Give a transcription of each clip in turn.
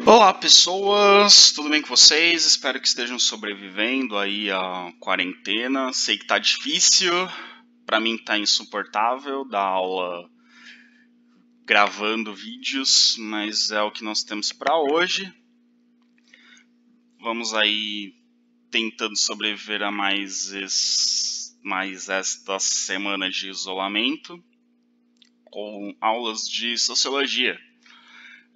Olá pessoas, tudo bem com vocês? Espero que estejam sobrevivendo aí à quarentena. Sei que tá difícil, pra mim tá insuportável dar aula gravando vídeos, mas é o que nós temos pra hoje. Vamos aí tentando sobreviver a mais esta semana de isolamento com aulas de sociologia.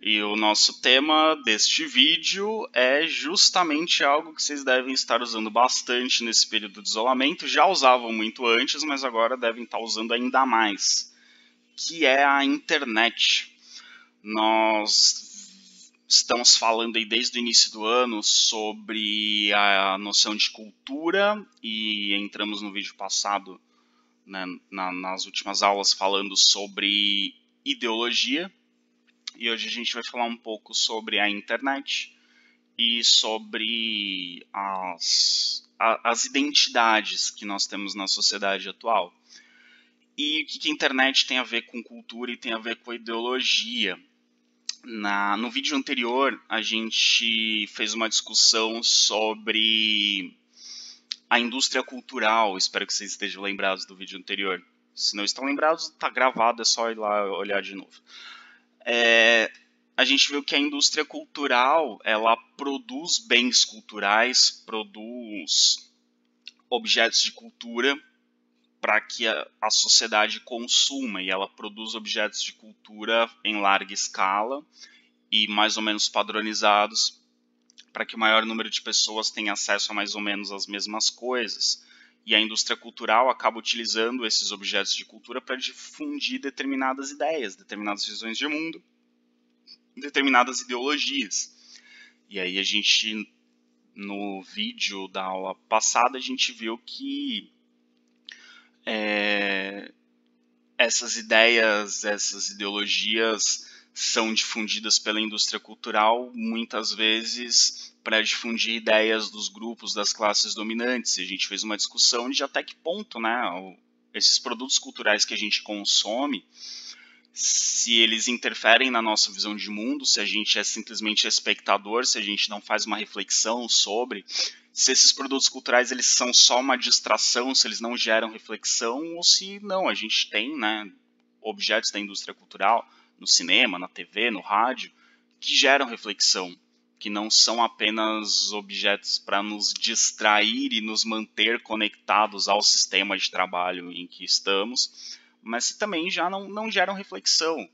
E o nosso tema deste vídeo é justamente algo que vocês devem estar usando bastante nesse período de isolamento. Já usavam muito antes, mas agora devem estar usando ainda mais, que é a internet. Nós estamos falando aí desde o início do ano sobre a noção de cultura e entramos no vídeo passado, né, nas últimas aulas, falando sobre ideologia. E hoje a gente vai falar um pouco sobre a internet e sobre as identidades que nós temos na sociedade atual. E o que a internet tem a ver com cultura e tem a ver com ideologia. No vídeo anterior, a gente fez uma discussão sobre a indústria cultural. Espero que vocês estejam lembrados do vídeo anterior. Se não estão lembrados, está gravado, é só ir lá olhar de novo. A gente viu que a indústria cultural, ela produz bens culturais, produz objetos de cultura para que a sociedade consuma, e ela produz objetos de cultura em larga escala e mais ou menos padronizados para que o maior número de pessoas tenha acesso a mais ou menos as mesmas coisas. E a indústria cultural acaba utilizando esses objetos de cultura para difundir determinadas ideias, determinadas visões de mundo, determinadas ideologias. E aí a gente, no vídeo da aula passada, a gente viu que essas ideias, essas ideologias são difundidas pela indústria cultural, muitas vezes para difundir ideias dos grupos, das classes dominantes. E a gente fez uma discussão de até que ponto, né, esses produtos culturais que a gente consome, se eles interferem na nossa visão de mundo, se a gente é simplesmente espectador, se a gente não faz uma reflexão sobre, se esses produtos culturais eles são só uma distração, se eles não geram reflexão, ou se não, a gente tem, né, objetos da indústria cultural, no cinema, na TV, no rádio, que geram reflexão, que não são apenas objetos para nos distrair e nos manter conectados ao sistema de trabalho em que estamos, mas que também já não geram reflexão.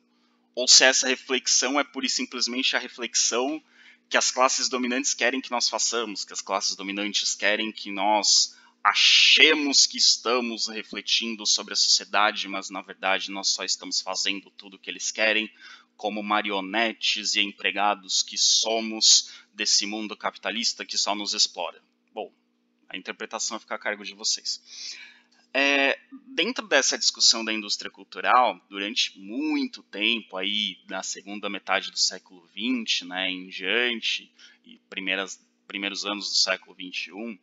Ou se essa reflexão é pura e simplesmente a reflexão que as classes dominantes querem que nós façamos, que as classes dominantes querem que nós achemos que estamos refletindo sobre a sociedade, mas na verdade nós só estamos fazendo tudo o que eles querem, como marionetes e empregados que somos desse mundo capitalista que só nos explora. Bom, a interpretação fica a cargo de vocês. Dentro dessa discussão da indústria cultural, durante muito tempo, aí, na segunda metade do século XX, né, em diante, e primeiros anos do século XXI,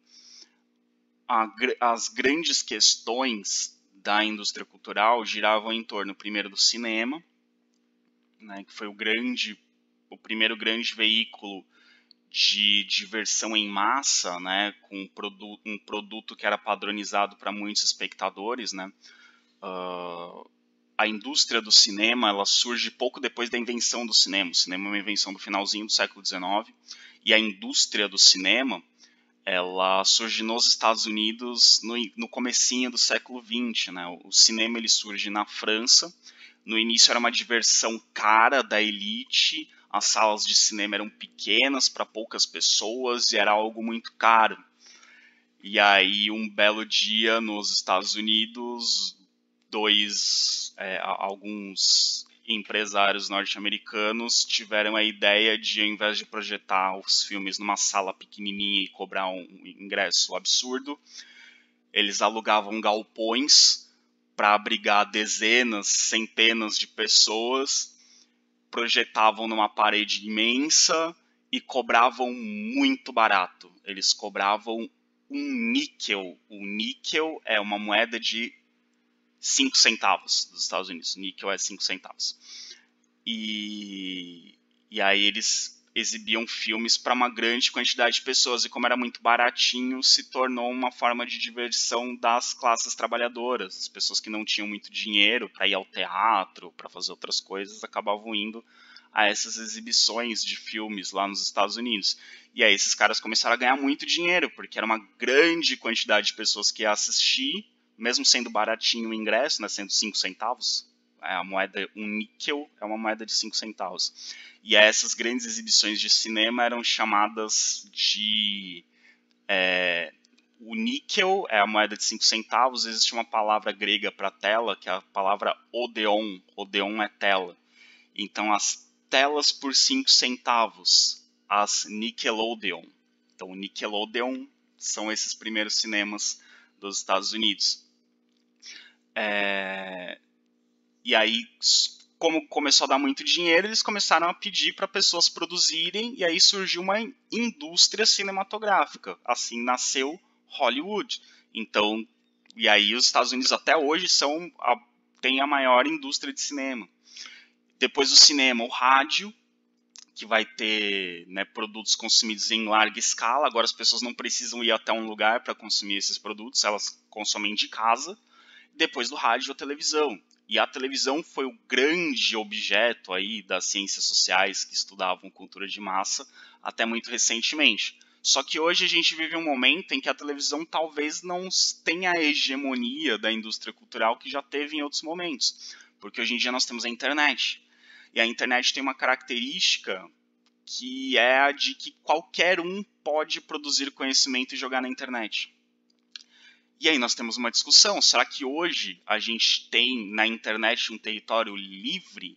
as grandes questões da indústria cultural giravam em torno, primeiro, do cinema, né, que foi o primeiro grande veículo de diversão em massa, né, com um produto que era padronizado para muitos espectadores, né. A indústria do cinema, ela surge pouco depois da invenção do cinema. O cinema é uma invenção do finalzinho do século XIX, e a indústria do cinema, ela surge nos Estados Unidos no comecinho do século XX, né. O cinema ele surge na França. No início era uma diversão cara da elite, as salas de cinema eram pequenas para poucas pessoas e era algo muito caro. E aí, um belo dia nos Estados Unidos, alguns empresários norte-americanos tiveram a ideia de, ao invés de projetar os filmes numa sala pequenininha e cobrar um ingresso absurdo, eles alugavam galpões para abrigar dezenas, centenas de pessoas, projetavam numa parede imensa e cobravam muito barato. Eles cobravam um níquel. O níquel é uma moeda de 5 centavos dos Estados Unidos. O níquel é 5 centavos. E aí eles exibiam filmes para uma grande quantidade de pessoas, e como era muito baratinho, se tornou uma forma de diversão das classes trabalhadoras. As pessoas que não tinham muito dinheiro para ir ao teatro, para fazer outras coisas, acabavam indo a essas exibições de filmes lá nos Estados Unidos. E aí esses caras começaram a ganhar muito dinheiro, porque era uma grande quantidade de pessoas que ia assistir, mesmo sendo baratinho o ingresso, né, sendo 5 centavos. A moeda, um níquel é uma moeda de 5 centavos. E essas grandes exibições de cinema eram chamadas de... o níquel é a moeda de 5 centavos, existe uma palavra grega para tela, que é a palavra odeon. Odeon é tela. Então, as telas por 5 centavos, as Nickelodeon. Então, o Nickelodeon são esses primeiros cinemas dos Estados Unidos. E aí, como começou a dar muito dinheiro, eles começaram a pedir para pessoas produzirem, e aí surgiu uma indústria cinematográfica. Assim nasceu Hollywood. Então, e aí os Estados Unidos até hoje têm a maior indústria de cinema. Depois do cinema, o rádio, que vai ter, né, produtos consumidos em larga escala. Agora as pessoas não precisam ir até um lugar para consumir esses produtos, elas consomem de casa. Depois do rádio, a televisão. E a televisão foi o grande objeto aí das ciências sociais que estudavam cultura de massa até muito recentemente. Só que hoje a gente vive um momento em que a televisão talvez não tenha a hegemonia da indústria cultural que já teve em outros momentos. Porque hoje em dia nós temos a internet. E a internet tem uma característica que é a de que qualquer um pode produzir conhecimento e jogar na internet. E aí nós temos uma discussão, será que hoje a gente tem na internet um território livre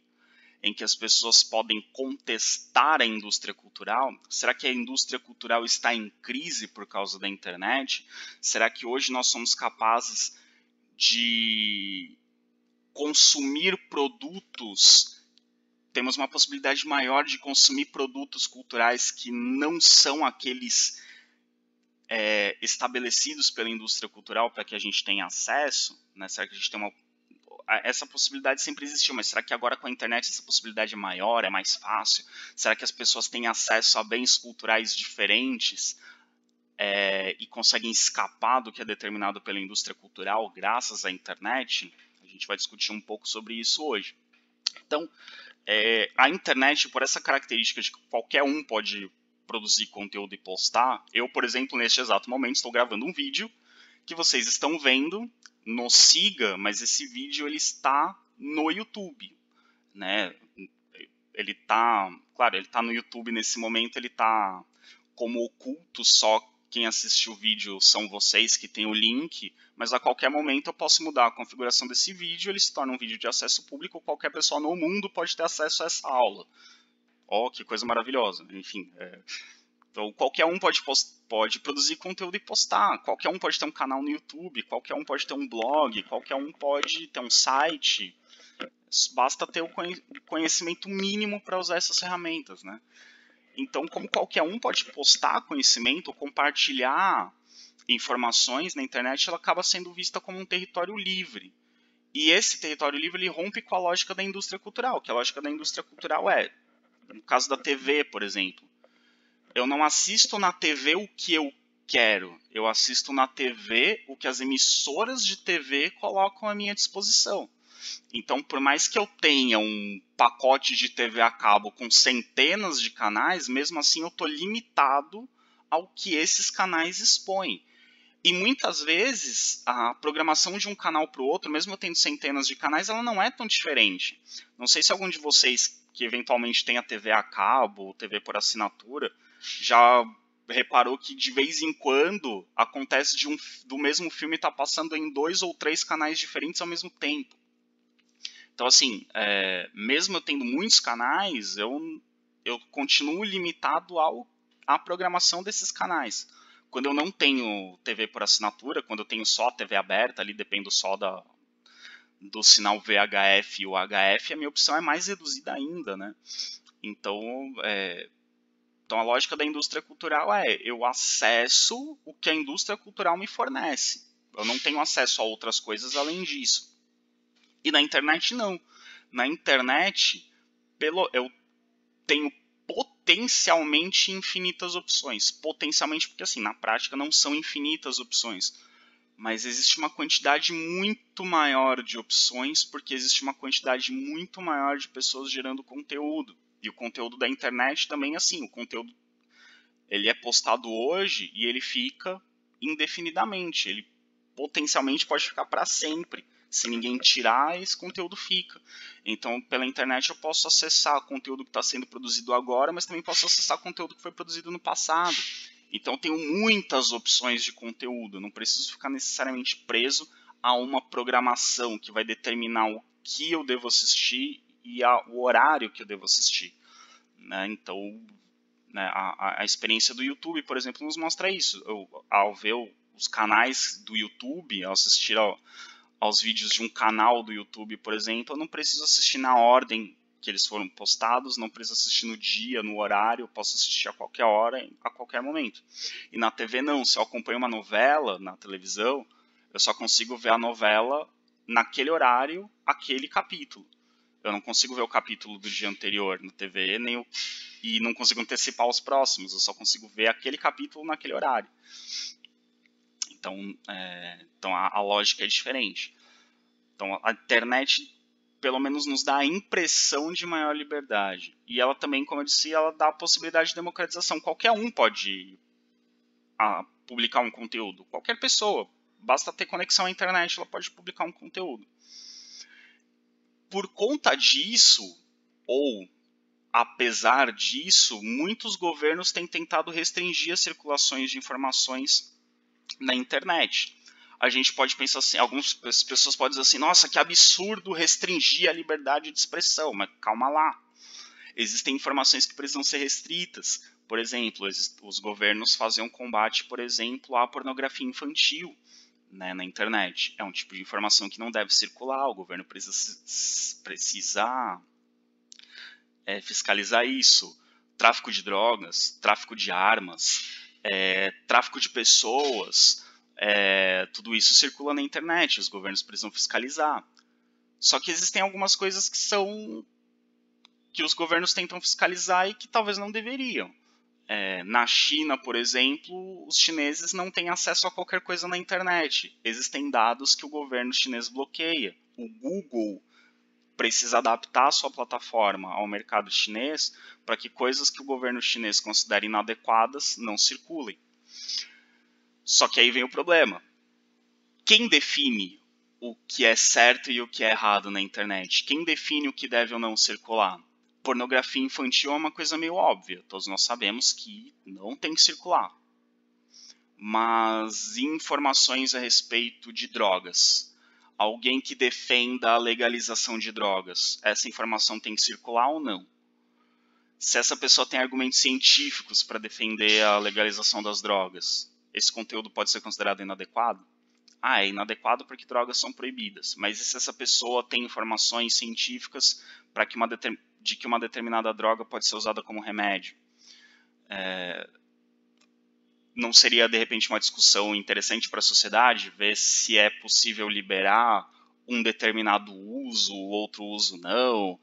em que as pessoas podem contestar a indústria cultural? Será que a indústria cultural está em crise por causa da internet? Será que hoje nós somos capazes de consumir produtos, temos uma possibilidade maior de consumir produtos culturais que não são aqueles estabelecidos pela indústria cultural para que a gente tenha acesso, né? Será que a gente tem essa possibilidade sempre existiu, mas será que agora com a internet essa possibilidade é maior, é mais fácil? Será que as pessoas têm acesso a bens culturais diferentes e conseguem escapar do que é determinado pela indústria cultural graças à internet? A gente vai discutir um pouco sobre isso hoje. Então, a internet, por essa característica de que qualquer um pode produzir conteúdo e postar, eu, por exemplo, neste exato momento estou gravando um vídeo que vocês estão vendo no Siga, mas esse vídeo ele está no YouTube, né? Ele está no YouTube nesse momento, ele está como oculto, só quem assistiu o vídeo são vocês que tem o link, mas a qualquer momento eu posso mudar a configuração desse vídeo, ele se torna um vídeo de acesso público, qualquer pessoa no mundo pode ter acesso a essa aula. Ó, que coisa maravilhosa. Enfim, então qualquer um pode produzir conteúdo e postar, qualquer um pode ter um canal no YouTube, qualquer um pode ter um blog, qualquer um pode ter um site, basta ter o conhecimento mínimo para usar essas ferramentas, né? Então, como qualquer um pode postar conhecimento ou compartilhar informações na internet, ela acaba sendo vista como um território livre. E esse território livre ele rompe com a lógica da indústria cultural, que a lógica da indústria cultural no caso da TV, por exemplo, eu não assisto na TV o que eu quero, eu assisto na TV o que as emissoras de TV colocam à minha disposição. Então, por mais que eu tenha um pacote de TV a cabo com centenas de canais, mesmo assim eu estou limitado ao que esses canais expõem. E muitas vezes a programação de um canal para o outro, mesmo eu tendo centenas de canais, ela não é tão diferente. Não sei se algum de vocês que eventualmente tem a TV a cabo ou TV por assinatura já reparou que de vez em quando acontece do mesmo filme estar passando em 2 ou 3 canais diferentes ao mesmo tempo. Então, assim, mesmo eu tendo muitos canais, eu continuo limitado à programação desses canais. Quando eu não tenho TV por assinatura, quando eu tenho só TV aberta, ali dependo só do sinal VHF e UHF, a minha opção é mais reduzida ainda, né? Então a lógica da indústria cultural eu acesso o que a indústria cultural me fornece. Eu não tenho acesso a outras coisas além disso. E na internet não. Na internet, eu tenho potencialmente infinitas opções. Potencialmente porque, assim, na prática não são infinitas opções. Mas existe uma quantidade muito maior de opções porque existe uma quantidade muito maior de pessoas gerando conteúdo. E o conteúdo da internet também, assim, o conteúdo ele é postado hoje e ele fica indefinidamente. Ele potencialmente pode ficar para sempre. Se ninguém tirar, esse conteúdo fica. Então, pela internet eu posso acessar conteúdo que está sendo produzido agora, mas também posso acessar conteúdo que foi produzido no passado. Então, eu tenho muitas opções de conteúdo. Eu não preciso ficar necessariamente preso a uma programação que vai determinar o que eu devo assistir e o horário que eu devo assistir. Né? Então, né, a experiência do YouTube, por exemplo, nos mostra isso. Ao ver os canais do YouTube, ao assistir aos vídeos de um canal do YouTube, por exemplo, eu não preciso assistir na ordem que eles foram postados, não preciso assistir no dia, no horário, eu posso assistir a qualquer hora, a qualquer momento. E na TV não, se eu acompanho uma novela na televisão, eu só consigo ver a novela naquele horário, aquele capítulo. Eu não consigo ver o capítulo do dia anterior na TV, e não consigo antecipar os próximos, eu só consigo ver aquele capítulo naquele horário. Então a lógica é diferente. Então a internet pelo menos nos dá a impressão de maior liberdade. E ela também, como eu disse, ela dá a possibilidade de democratização. Qualquer um pode publicar um conteúdo. Qualquer pessoa. Basta ter conexão à internet, ela pode publicar um conteúdo. Por conta disso, ou apesar disso, muitos governos têm tentado restringir as circulações de informações na internet. A gente pode pensar assim, algumas pessoas podem dizer assim, nossa, que absurdo restringir a liberdade de expressão, mas calma lá. Existem informações que precisam ser restritas. Por exemplo, os governos fazem um combate, por exemplo, à pornografia infantil, né, na internet. É um tipo de informação que não deve circular, o governo precisa fiscalizar isso. Tráfico de drogas, tráfico de armas, tráfico de pessoas, tudo isso circula na internet, os governos precisam fiscalizar. Só que existem algumas coisas que os governos tentam fiscalizar e que talvez não deveriam. Na China, por exemplo, os chineses não têm acesso a qualquer coisa na internet. Existem dados que o governo chinês bloqueia. O Google precisa adaptar a sua plataforma ao mercado chinês para que coisas que o governo chinês considera inadequadas não circulem. Só que aí vem o problema. Quem define o que é certo e o que é errado na internet? Quem define o que deve ou não circular? Pornografia infantil é uma coisa meio óbvia. Todos nós sabemos que não tem que circular. Mas informações a respeito de drogas? Alguém que defenda a legalização de drogas, essa informação tem que circular ou não? Se essa pessoa tem argumentos científicos para defender a legalização das drogas, esse conteúdo pode ser considerado inadequado? É inadequado porque drogas são proibidas. Mas e se essa pessoa tem informações científicas de que uma determinada droga pode ser usada como remédio? Não seria, de repente, uma discussão interessante para a sociedade, ver se é possível liberar um determinado uso, outro uso não?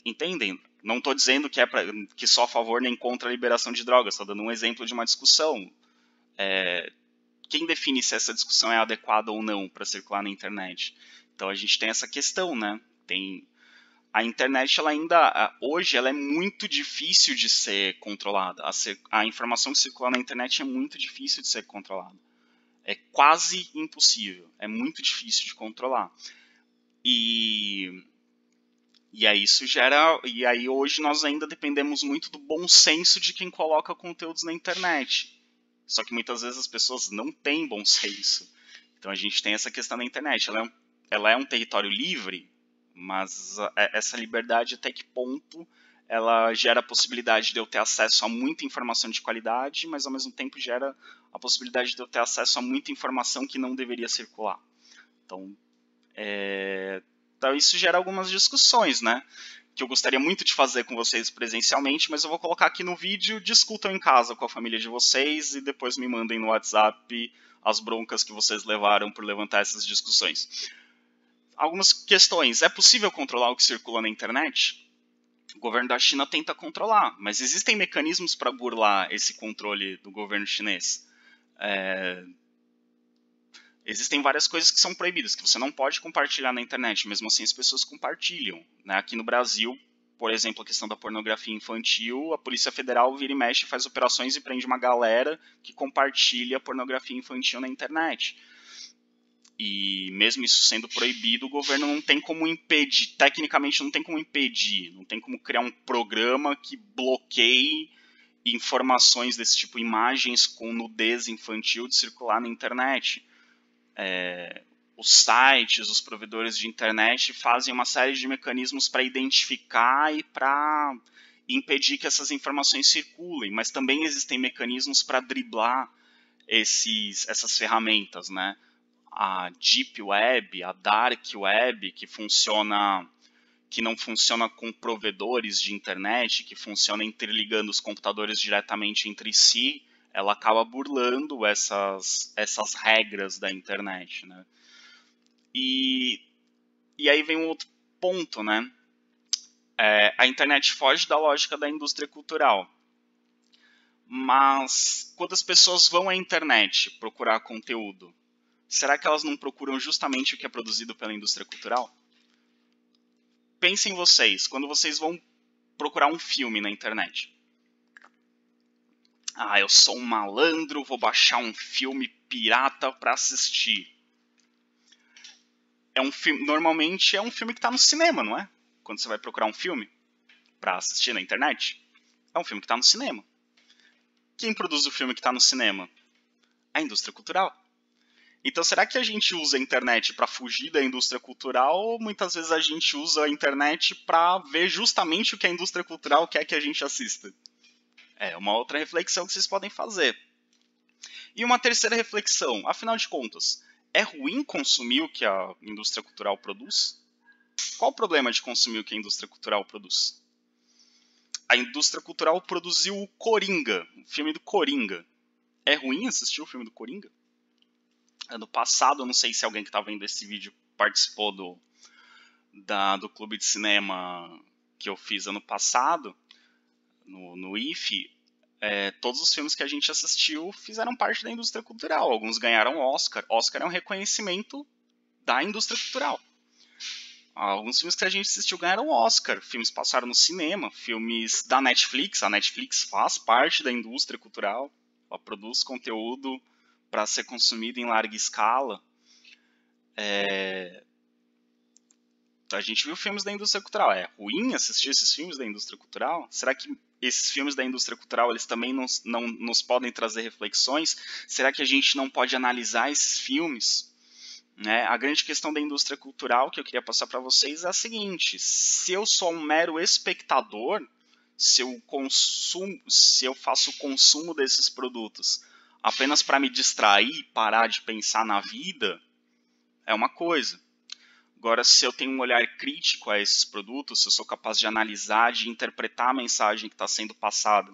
Entendem? Não estou dizendo que só a favor nem contra a liberação de drogas, estou dando um exemplo de uma discussão. Quem define se essa discussão é adequada ou não para circular na internet? Então a gente tem essa questão, né? A internet, hoje, ela é muito difícil de ser controlada. A informação que circula na internet é muito difícil de ser controlada. É quase impossível. É muito difícil de controlar. E aí isso gera... E aí hoje nós ainda dependemos muito do bom senso de quem coloca conteúdos na internet. Só que muitas vezes as pessoas não têm bom senso. Então a gente tem essa questão da internet. Ela é um território livre, mas essa liberdade até que ponto ela gera a possibilidade de eu ter acesso a muita informação de qualidade, mas ao mesmo tempo gera a possibilidade de eu ter acesso a muita informação que não deveria circular. Então isso gera algumas discussões, né? Que eu gostaria muito de fazer com vocês presencialmente, mas eu vou colocar aqui no vídeo, discutam em casa com a família de vocês e depois me mandem no WhatsApp as broncas que vocês levaram por levantar essas discussões. Algumas questões. É possível controlar o que circula na internet? O governo da China tenta controlar, mas existem mecanismos para burlar esse controle do governo chinês. Existem várias coisas que são proibidas, que você não pode compartilhar na internet, mesmo assim as pessoas compartilham. Né? Aqui no Brasil, por exemplo, a questão da pornografia infantil, a Polícia Federal vira e mexe, faz operações e prende uma galera que compartilha pornografia infantil na internet. E mesmo isso sendo proibido, o governo não tem como impedir, tecnicamente não tem como impedir, não tem como criar um programa que bloqueie informações desse tipo, imagens com nudez infantil de circular na internet. Os sites, os provedores de internet fazem uma série de mecanismos para identificar e para impedir que essas informações circulem, mas também existem mecanismos para driblar essas ferramentas, né? A Deep Web, a Dark Web, que não funciona com provedores de internet, que funciona interligando os computadores diretamente entre si, ela acaba burlando essas regras da internet, né? E aí vem um outro ponto, né? A internet foge da lógica da indústria cultural. Mas quando as pessoas vão à internet procurar conteúdo, será que elas não procuram justamente o que é produzido pela indústria cultural? Pensem vocês, quando vocês vão procurar um filme na internet. Eu sou um malandro, vou baixar um filme pirata para assistir. Normalmente é um filme que está no cinema, não é? Quando você vai procurar um filme para assistir na internet, é um filme que está no cinema. Quem produz o filme que está no cinema? A indústria cultural. Então, será que a gente usa a internet para fugir da indústria cultural ou muitas vezes a gente usa a internet para ver justamente o que a indústria cultural quer que a gente assista? É uma outra reflexão que vocês podem fazer. E uma terceira reflexão, afinal de contas, é ruim consumir o que a indústria cultural produz? Qual o problema de consumir o que a indústria cultural produz? A indústria cultural produziu o Coringa, o filme do Coringa. É ruim assistir o filme do Coringa? Ano passado, eu não sei se alguém que está vendo esse vídeo participou do clube de cinema que eu fiz ano passado, no IFE. Todos os filmes que a gente assistiu fizeram parte da indústria cultural. Alguns ganharam Oscar. Oscar é um reconhecimento da indústria cultural. Alguns filmes que a gente assistiu ganharam Oscar. Filmes passaram no cinema. Filmes da Netflix. A Netflix faz parte da indústria cultural. Ela produz conteúdo para ser consumido em larga escala. A gente viu filmes da indústria cultural. É ruim assistir esses filmes da indústria cultural? Será que esses filmes da indústria cultural eles também não nos podem trazer reflexões? Será que a gente não pode analisar esses filmes? Né? A grande questão da indústria cultural que eu queria passar para vocês é a seguinte: se eu sou um mero espectador, se eu faço o consumo desses produtos apenas para me distrair e parar de pensar na vida, é uma coisa. Agora, se eu tenho um olhar crítico a esses produtos, se eu sou capaz de analisar, de interpretar a mensagem que está sendo passada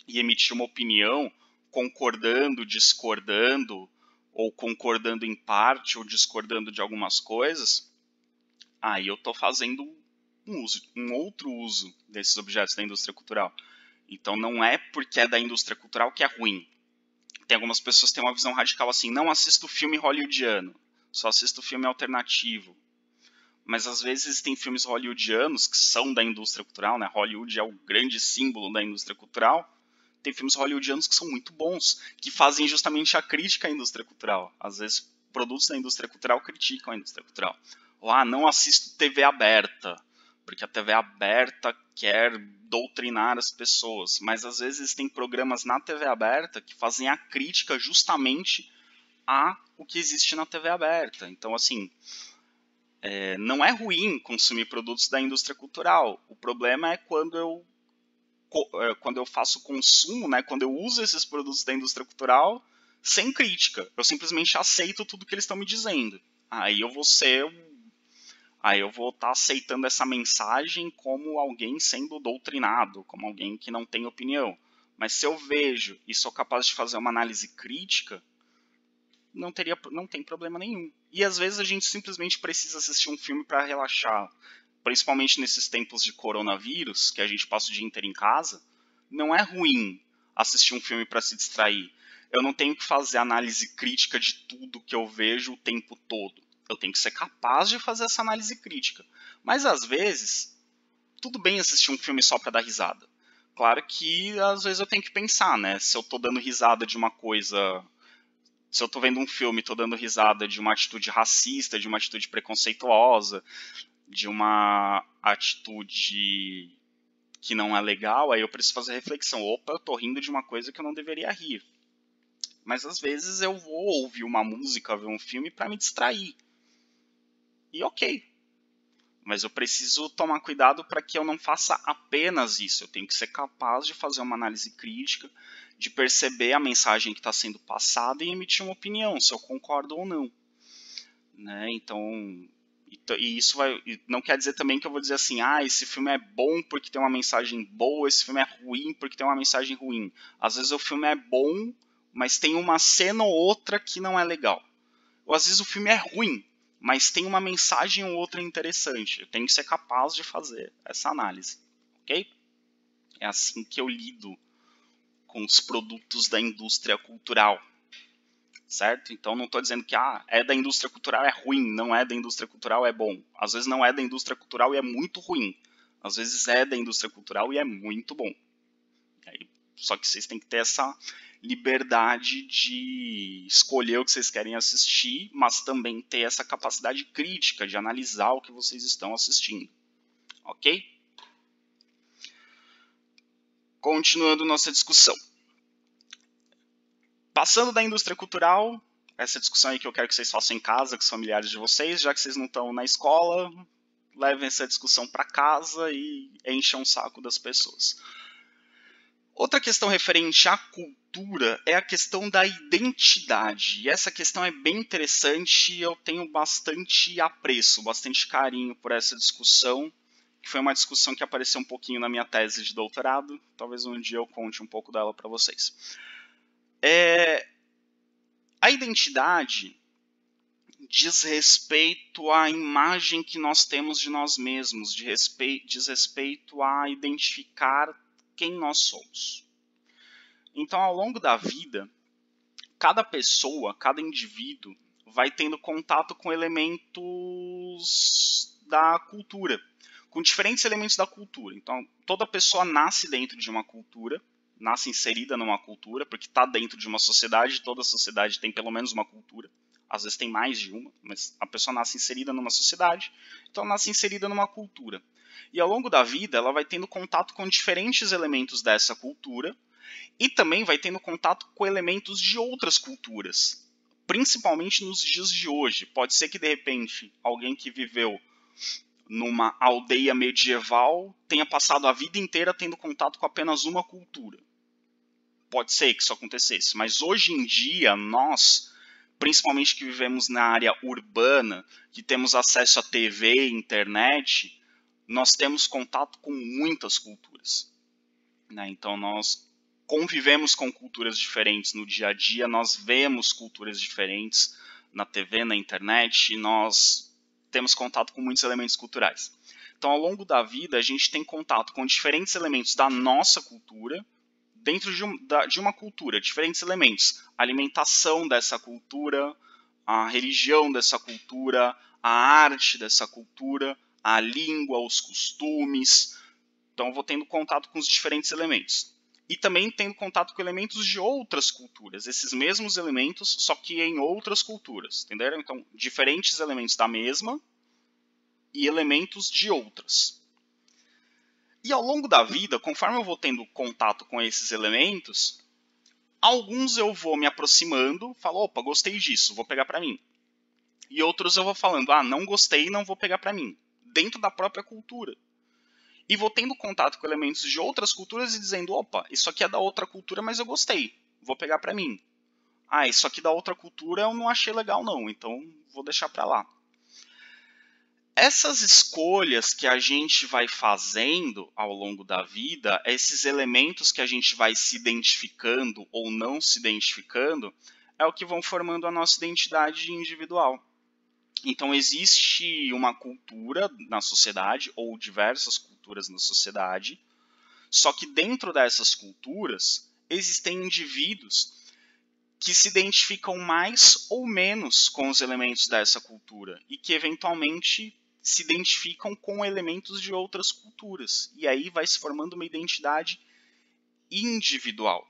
e emitir uma opinião, concordando, discordando, ou concordando em parte, ou discordando de algumas coisas, aí eu estou fazendo um outro uso desses objetos da indústria cultural. Então não é porque é da indústria cultural que é ruim. Tem algumas pessoas que têm uma visão radical assim: não assisto filme hollywoodiano, só assisto filme alternativo. Mas às vezes tem filmes hollywoodianos que são da indústria cultural, né? Hollywood é o grande símbolo da indústria cultural. Tem filmes hollywoodianos que são muito bons, que fazem justamente a crítica à indústria cultural. Às vezes, produtos da indústria cultural criticam a indústria cultural. Ou, não assisto TV aberta, porque a TV aberta quer doutrinar as pessoas. Mas às vezes tem programas na TV aberta que fazem a crítica justamente a o que existe na TV aberta. Então, assim, não é ruim consumir produtos da indústria cultural. O problema é quando eu faço consumo, né, quando eu uso esses produtos da indústria cultural sem crítica. Eu simplesmente aceito tudo que eles estão me dizendo. Aí eu vou estar aceitando essa mensagem como alguém sendo doutrinado, como alguém que não tem opinião. Mas se eu vejo e sou capaz de fazer uma análise crítica, não tem problema nenhum. E às vezes a gente simplesmente precisa assistir um filme para relaxar. principalmente nesses tempos de coronavírus, que a gente passa o dia inteiro em casa, não é ruim assistir um filme para se distrair. Eu não tenho que fazer análise crítica de tudo que eu vejo o tempo todo. Eu tenho que ser capaz de fazer essa análise crítica. Mas às vezes, tudo bem assistir um filme só para dar risada. Claro que às vezes eu tenho que pensar, né? Se eu tô dando risada de uma coisa... Se eu tô vendo um filme e tô dando risada de uma atitude racista, de uma atitude preconceituosa, de uma atitude que não é legal, aí eu preciso fazer reflexão. Opa, eu tô rindo de uma coisa que eu não deveria rir. Mas às vezes eu vou ouvir uma música, ver um filme para me distrair. E ok. Mas eu preciso tomar cuidado para que eu não faça apenas isso. Eu tenho que ser capaz de fazer uma análise crítica, de perceber a mensagem que está sendo passada e emitir uma opinião, se eu concordo ou não. Né? Então, e isso não quer dizer também que eu vou dizer assim, esse filme é bom porque tem uma mensagem boa, esse filme é ruim porque tem uma mensagem ruim. Às vezes o filme é bom, mas tem uma cena ou outra que não é legal. Ou às vezes o filme é ruim, mas tem uma mensagem ou outra interessante. Eu tenho que ser capaz de fazer essa análise, ok? É assim que eu lido com os produtos da indústria cultural, certo? Então não estou dizendo que é da indústria cultural é ruim, não é da indústria cultural é bom. Às vezes não é da indústria cultural e é muito ruim. Às vezes é da indústria cultural e é muito bom. Só que vocês têm que ter essa liberdade de escolher o que vocês querem assistir, mas também ter essa capacidade crítica de analisar o que vocês estão assistindo. Ok? Continuando nossa discussão. Passando da indústria cultural, essa discussão aí que eu quero que vocês façam em casa com os familiares de vocês, já que vocês não estão na escola, levem essa discussão para casa e encham o saco das pessoas. Outra questão referente à cultura é a questão da identidade. E essa questão é bem interessante e eu tenho bastante apreço, bastante carinho por essa discussão, que foi uma discussão que apareceu um pouquinho na minha tese de doutorado. Talvez um dia eu conte um pouco dela para vocês. A identidade diz respeito à imagem que nós temos de nós mesmos, diz respeito a identificar quem nós somos. Então, ao longo da vida, cada pessoa, cada indivíduo vai tendo contato com elementos da cultura, com diferentes elementos da cultura. Então, toda pessoa nasce dentro de uma cultura, nasce inserida numa cultura, porque está dentro de uma sociedade, toda sociedade tem pelo menos uma cultura. Às vezes tem mais de uma, mas a pessoa nasce inserida numa sociedade, então nasce inserida numa cultura. E ao longo da vida, ela vai tendo contato com diferentes elementos dessa cultura e também vai tendo contato com elementos de outras culturas, principalmente nos dias de hoje. Pode ser que, de repente, alguém que viveu numa aldeia medieval tenha passado a vida inteira tendo contato com apenas uma cultura. Pode ser que isso acontecesse, mas hoje em dia, nós, principalmente que vivemos na área urbana, que temos acesso a TV e internet, nós temos contato com muitas culturas. Né? Então, nós convivemos com culturas diferentes no dia a dia, nós vemos culturas diferentes na TV, na internet, e nós temos contato com muitos elementos culturais. Então, ao longo da vida, a gente tem contato com diferentes elementos da nossa cultura, dentro de uma cultura, diferentes elementos. A alimentação dessa cultura, a religião dessa cultura, a arte dessa cultura, a língua, os costumes. Então, eu vou tendo contato com os diferentes elementos. E também tendo contato com elementos de outras culturas. Esses mesmos elementos, só que em outras culturas. Entenderam? Então, diferentes elementos da mesma e elementos de outras. E ao longo da vida, conforme eu vou tendo contato com esses elementos, alguns eu vou me aproximando, falo, opa, gostei disso, vou pegar para mim. E outros eu vou falando, não gostei, não vou pegar para mim. Dentro da própria cultura. E vou tendo contato com elementos de outras culturas e dizendo, opa, isso aqui é da outra cultura, mas eu gostei, vou pegar para mim. Isso aqui da outra cultura eu não achei legal não, então vou deixar para lá. Essas escolhas que a gente vai fazendo ao longo da vida, esses elementos que a gente vai se identificando ou não se identificando, é o que vão formando a nossa identidade individual. Então existe uma cultura na sociedade, ou diversas culturas na sociedade, só que dentro dessas culturas existem indivíduos que se identificam mais ou menos com os elementos dessa cultura e que eventualmente se identificam com elementos de outras culturas. E aí vai se formando uma identidade individual.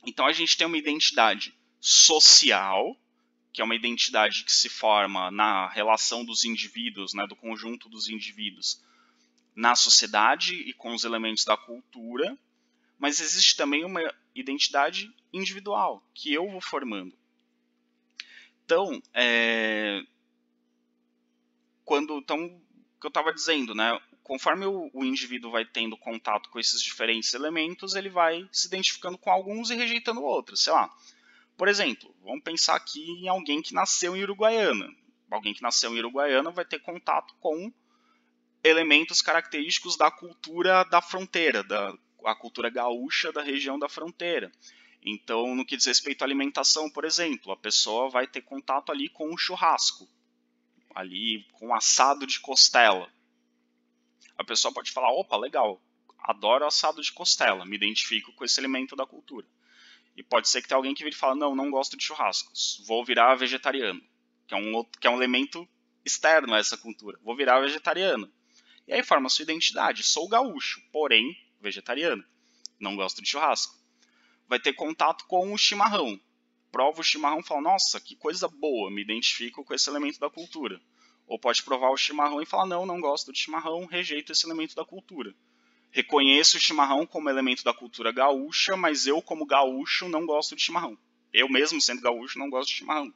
Então a gente tem uma identidade social, que é uma identidade que se forma na relação dos indivíduos, né, do conjunto dos indivíduos, na sociedade e com os elementos da cultura, mas existe também uma identidade individual, que eu vou formando. Então, que eu estava dizendo, né, conforme o indivíduo vai tendo contato com esses diferentes elementos, ele vai se identificando com alguns e rejeitando outros. Sei lá, por exemplo, vamos pensar aqui em alguém que nasceu em Uruguaiana. Alguém que nasceu em Uruguaiana vai ter contato com elementos característicos da cultura da fronteira, a cultura gaúcha da região da fronteira. Então, no que diz respeito à alimentação, por exemplo, a pessoa vai ter contato ali com o churrasco, ali com assado de costela. A pessoa pode falar, opa, legal, adoro assado de costela, me identifico com esse elemento da cultura. E pode ser que tenha alguém que vire e fala, não gosto de churrascos, vou virar vegetariano, que é um elemento externo a essa cultura, vou virar vegetariano. E aí forma a sua identidade, sou gaúcho, porém vegetariano, não gosto de churrasco. Vai ter contato com o chimarrão, prova o chimarrão e fala, nossa, que coisa boa, me identifico com esse elemento da cultura. Ou pode provar o chimarrão e falar, não gosto de chimarrão, rejeito esse elemento da cultura. Reconheço o chimarrão como elemento da cultura gaúcha, mas eu, como gaúcho, não gosto de chimarrão. Eu mesmo, sendo gaúcho, não gosto de chimarrão.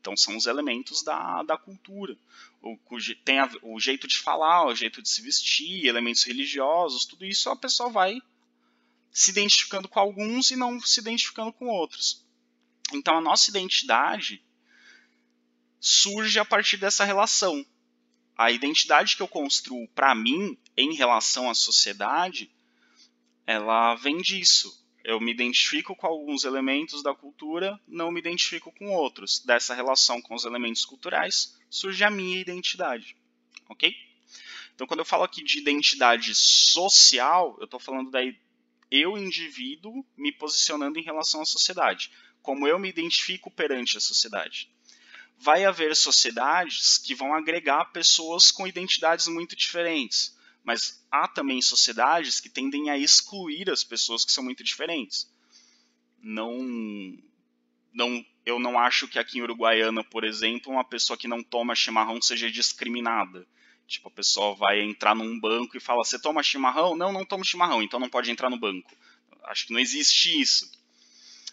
Então são os elementos da cultura. Tem o jeito de falar, o jeito de se vestir, elementos religiosos, tudo isso a pessoa vai se identificando com alguns e não se identificando com outros. Então a nossa identidade surge a partir dessa relação. A identidade que eu construo para mim em relação à sociedade, ela vem disso. Eu me identifico com alguns elementos da cultura, não me identifico com outros. Dessa relação com os elementos culturais surge a minha identidade. Ok? Então, quando eu falo aqui de identidade social, eu estou falando daí eu, indivíduo, me posicionando em relação à sociedade. Como eu me identifico perante a sociedade. Vai haver sociedades que vão agregar pessoas com identidades muito diferentes, mas há também sociedades que tendem a excluir as pessoas que são muito diferentes. Eu não acho que aqui em Uruguaiana, por exemplo, uma pessoa que não toma chimarrão seja discriminada. Tipo, a pessoa vai entrar num banco e fala, você toma chimarrão? Não tomo chimarrão, então não pode entrar no banco. Acho que não existe isso.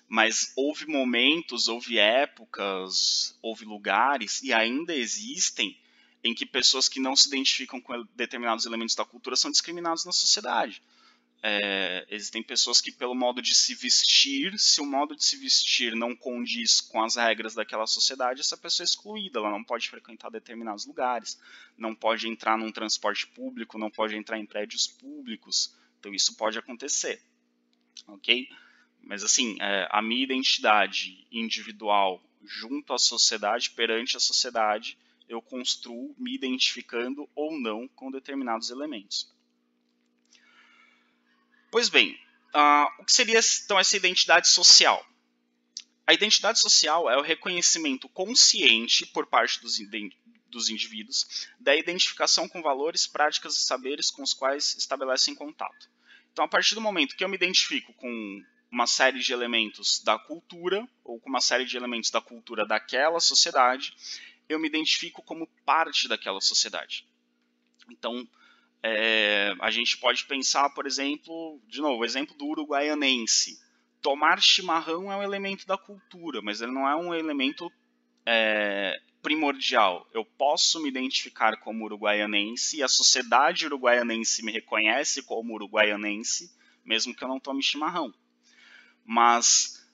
Mas houve momentos, houve épocas, houve lugares, e ainda existem, em que pessoas que não se identificam com determinados elementos da cultura são discriminadas na sociedade. Existem pessoas que, pelo modo de se vestir, se o modo de se vestir não condiz com as regras daquela sociedade, essa pessoa é excluída, ela não pode frequentar determinados lugares, não pode entrar num transporte público, não pode entrar em prédios públicos. Então isso pode acontecer, ok? Mas assim, a minha identidade individual junto à sociedade, perante a sociedade, eu construo me identificando ou não com determinados elementos. Pois bem, o que seria então essa identidade social? A identidade social é o reconhecimento consciente por parte dos indivíduos da identificação com valores, práticas e saberes com os quais estabelecem contato. Então, a partir do momento que eu me identifico com uma série de elementos da cultura, ou com uma série de elementos da cultura daquela sociedade, eu me identifico como parte daquela sociedade. Então, a gente pode pensar, por exemplo, de novo, o exemplo do uruguaianense. Tomar chimarrão é um elemento da cultura, mas ele não é um elemento primordial. Eu posso me identificar como uruguaianense e a sociedade uruguaianense me reconhece como uruguaianense, mesmo que eu não tome chimarrão. Mas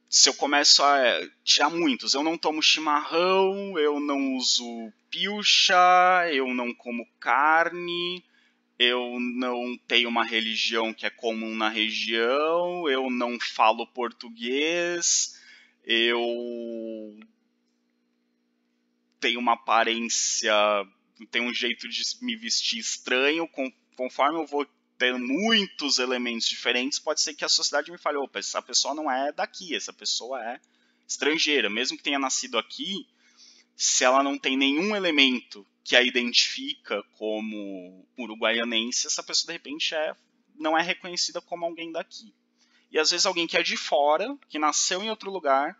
se eu começo a tirar muitos, eu não tomo chimarrão, eu não uso pilcha, eu não como carne, eu não tenho uma religião que é comum na região, eu não falo português, eu tenho uma aparência, tenho um jeito de me vestir estranho, conforme eu vou tendo muitos elementos diferentes, pode ser que a sociedade me fale, opa, essa pessoa não é daqui, essa pessoa é estrangeira. Mesmo que tenha nascido aqui, se ela não tem nenhum elemento que a identifica como uruguaianense, essa pessoa de repente não é reconhecida como alguém daqui. E às vezes alguém que é de fora, que nasceu em outro lugar,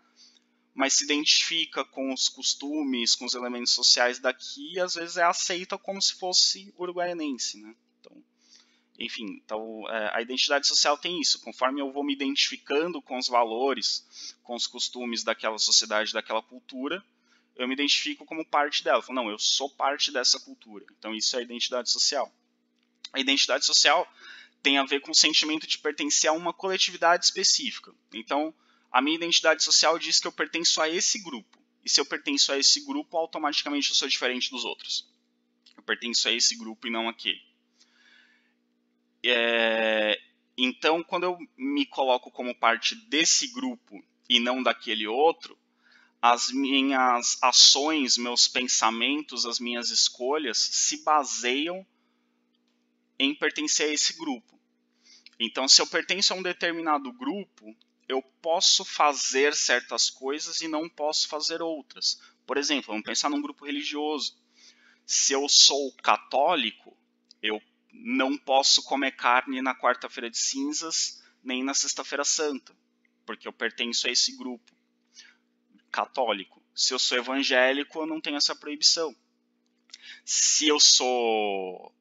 mas se identifica com os costumes, com os elementos sociais daqui, e às vezes é aceita como se fosse uruguaianense, né? Então, a identidade social tem isso. Conforme eu vou me identificando com os valores, com os costumes daquela sociedade, daquela cultura, eu me identifico como parte dela. Eu falo, não, eu sou parte dessa cultura. Então, isso é a identidade social. A identidade social tem a ver com o sentimento de pertencer a uma coletividade específica. Então, a minha identidade social diz que eu pertenço a esse grupo. E se eu pertenço a esse grupo, automaticamente eu sou diferente dos outros. Eu pertenço a esse grupo e não àquele. Então, quando eu me coloco como parte desse grupo e não daquele outro, as minhas ações, meus pensamentos, as minhas escolhas se baseiam em pertencer a esse grupo. Então, se eu pertenço a um determinado grupo, eu posso fazer certas coisas e não posso fazer outras. Por exemplo, vamos pensar num grupo religioso. Se eu sou católico, eu não posso comer carne na quarta-feira de cinzas, nem na sexta-feira santa, porque eu pertenço a esse grupo católico. Se eu sou evangélico, eu não tenho essa proibição. Se eu sou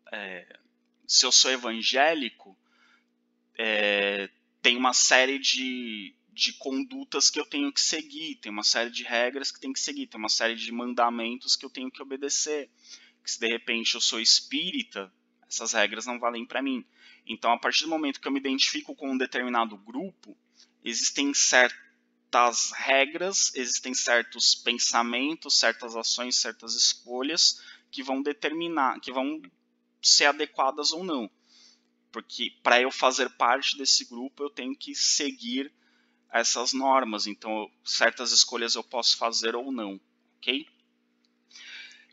evangélico, tem uma série de condutas que eu tenho que seguir, tem uma série de regras que tem que seguir, tem uma série de mandamentos que eu tenho que obedecer. Que se de repente eu sou espírita, essas regras não valem para mim. Então, a partir do momento que eu me identifico com um determinado grupo, existem certas regras, existem certos pensamentos, certas ações, certas escolhas que vão determinar, que vão ser adequadas ou não. Porque para eu fazer parte desse grupo, eu tenho que seguir essas normas. Então, certas escolhas eu posso fazer ou não, ok?